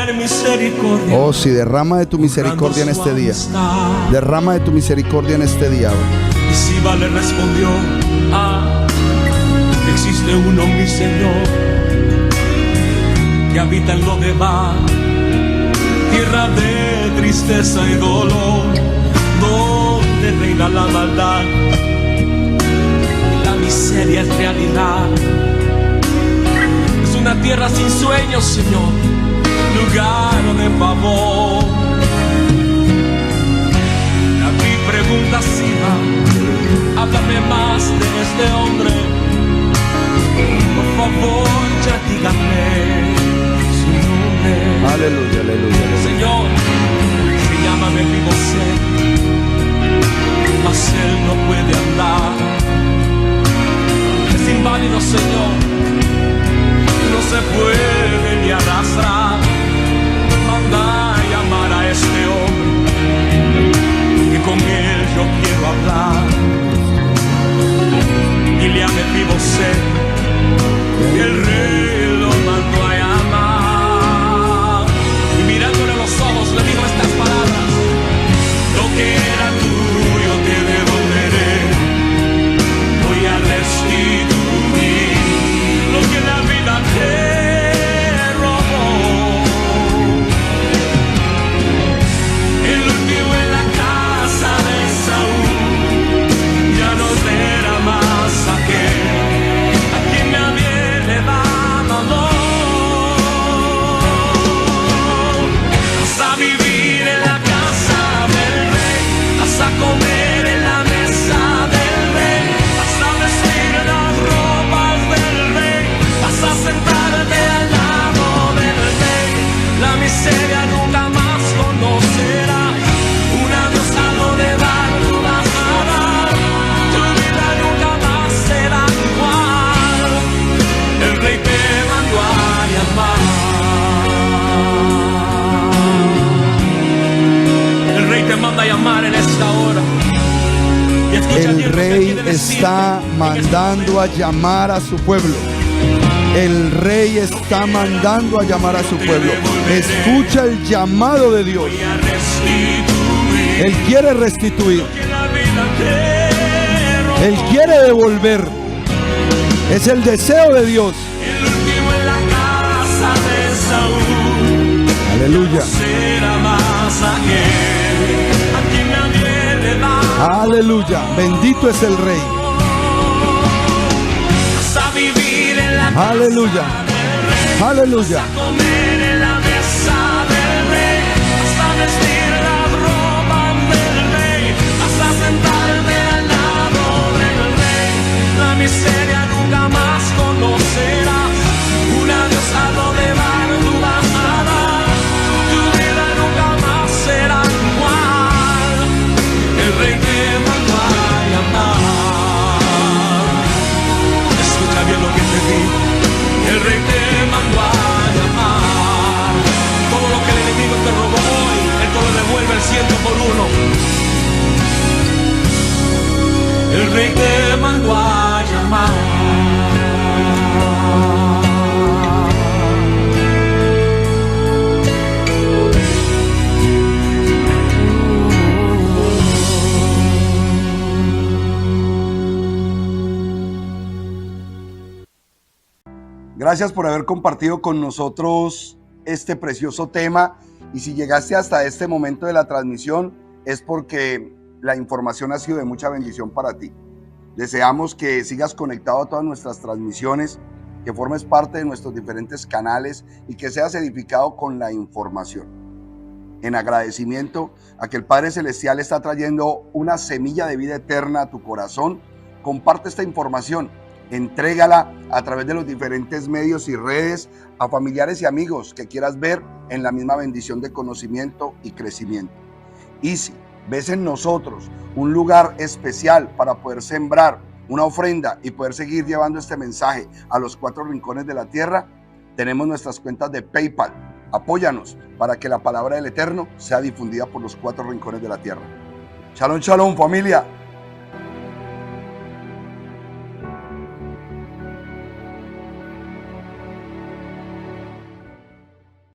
[SPEAKER 2] Oh, sí, derrama de tu misericordia en este día. Derrama de tu misericordia en este día.
[SPEAKER 4] Y Siba le respondió: existe uno, mi Señor, que habita en Lodebar, tierra de tristeza y dolor, donde reina la maldad y la miseria es realidad. Es una tierra sin sueños, Señor, lugar de pavor. David pregunta a Siba: háblame más de este hombre. Por favor, ya dígame su nombre.
[SPEAKER 2] Aleluya, aleluya, aleluya.
[SPEAKER 4] Señor, se llama Mefibosé, mas él no puede andar. Es inválido, Señor, no se puede ni arrastrar. Manda a llamar a este hombre, que con él yo quiero hablar. Dile a Mefibosé que el rey lo mandó a llamar. Y mirándole a los ojos le dijo estas palabras: lo que era tuyo te devolveré, voy a restituir lo que la vida te robó. El último en la casa de Saúl ya no será más aquel a quien nadie le daba honor. Vas a vivir en la casa del rey, vas a comer en la mesa del rey, vas a vestir las ropas del rey, vas a sentarte al lado del rey. La miseria nunca más conocerás, un adiós a lo de dar tú vas a dar, tu vida nunca más será igual. El rey te mandó a llamar. El rey te manda a llamar en esta hora. Y escucha bien
[SPEAKER 2] El
[SPEAKER 4] lo que
[SPEAKER 2] rey
[SPEAKER 4] quiere decirte
[SPEAKER 2] está mandando a llamar a su pueblo. El rey está mandando a llamar a su pueblo. Escucha el llamado de Dios.
[SPEAKER 4] Voy a restituir
[SPEAKER 2] Él quiere restituir.
[SPEAKER 4] que la vida te robó.
[SPEAKER 2] Él quiere devolver. Es el deseo de Dios.
[SPEAKER 4] El último en la casa de Saúl
[SPEAKER 2] Aleluya.
[SPEAKER 4] será más aquel a quien nadie le da.
[SPEAKER 2] Aleluya. Bendito es el rey.
[SPEAKER 4] Vas a vivir en la casa
[SPEAKER 2] Aleluya.
[SPEAKER 4] del rey,
[SPEAKER 2] Aleluya.
[SPEAKER 4] comer en la mesa del rey, vas a vestir las ropas del rey, vas a sentarte al lado del rey. La miseria nunca más conocerás, un adiós a lo de dar tú vas a dar, tu vida nunca más será igual. El rey te mandó a llamar. Escucha bien lo que te digo. El rey te mandó a llamar. Todo lo que el enemigo te robó hoy, él te lo devuelve el 100 por 1. El rey te mandó a llamar.
[SPEAKER 1] Gracias por haber compartido con nosotros este precioso tema. Y si llegaste hasta este momento de la transmisión, es porque la información ha sido de mucha bendición para ti. Deseamos que sigas conectado a todas nuestras transmisiones, que formes parte de nuestros diferentes canales y que seas edificado con la información. En agradecimiento a que el Padre Celestial está trayendo una semilla de vida eterna a tu corazón, comparte esta información, entrégala a través de los diferentes medios y redes a familiares y amigos que quieras ver en la misma bendición de conocimiento y crecimiento. Y si ves en nosotros un lugar especial para poder sembrar una ofrenda y poder seguir llevando este mensaje a los 4 rincones de la tierra, tenemos nuestras cuentas de PayPal. Apóyanos para que la palabra del Eterno sea difundida por los 4 rincones de la tierra. Shalom, shalom, familia.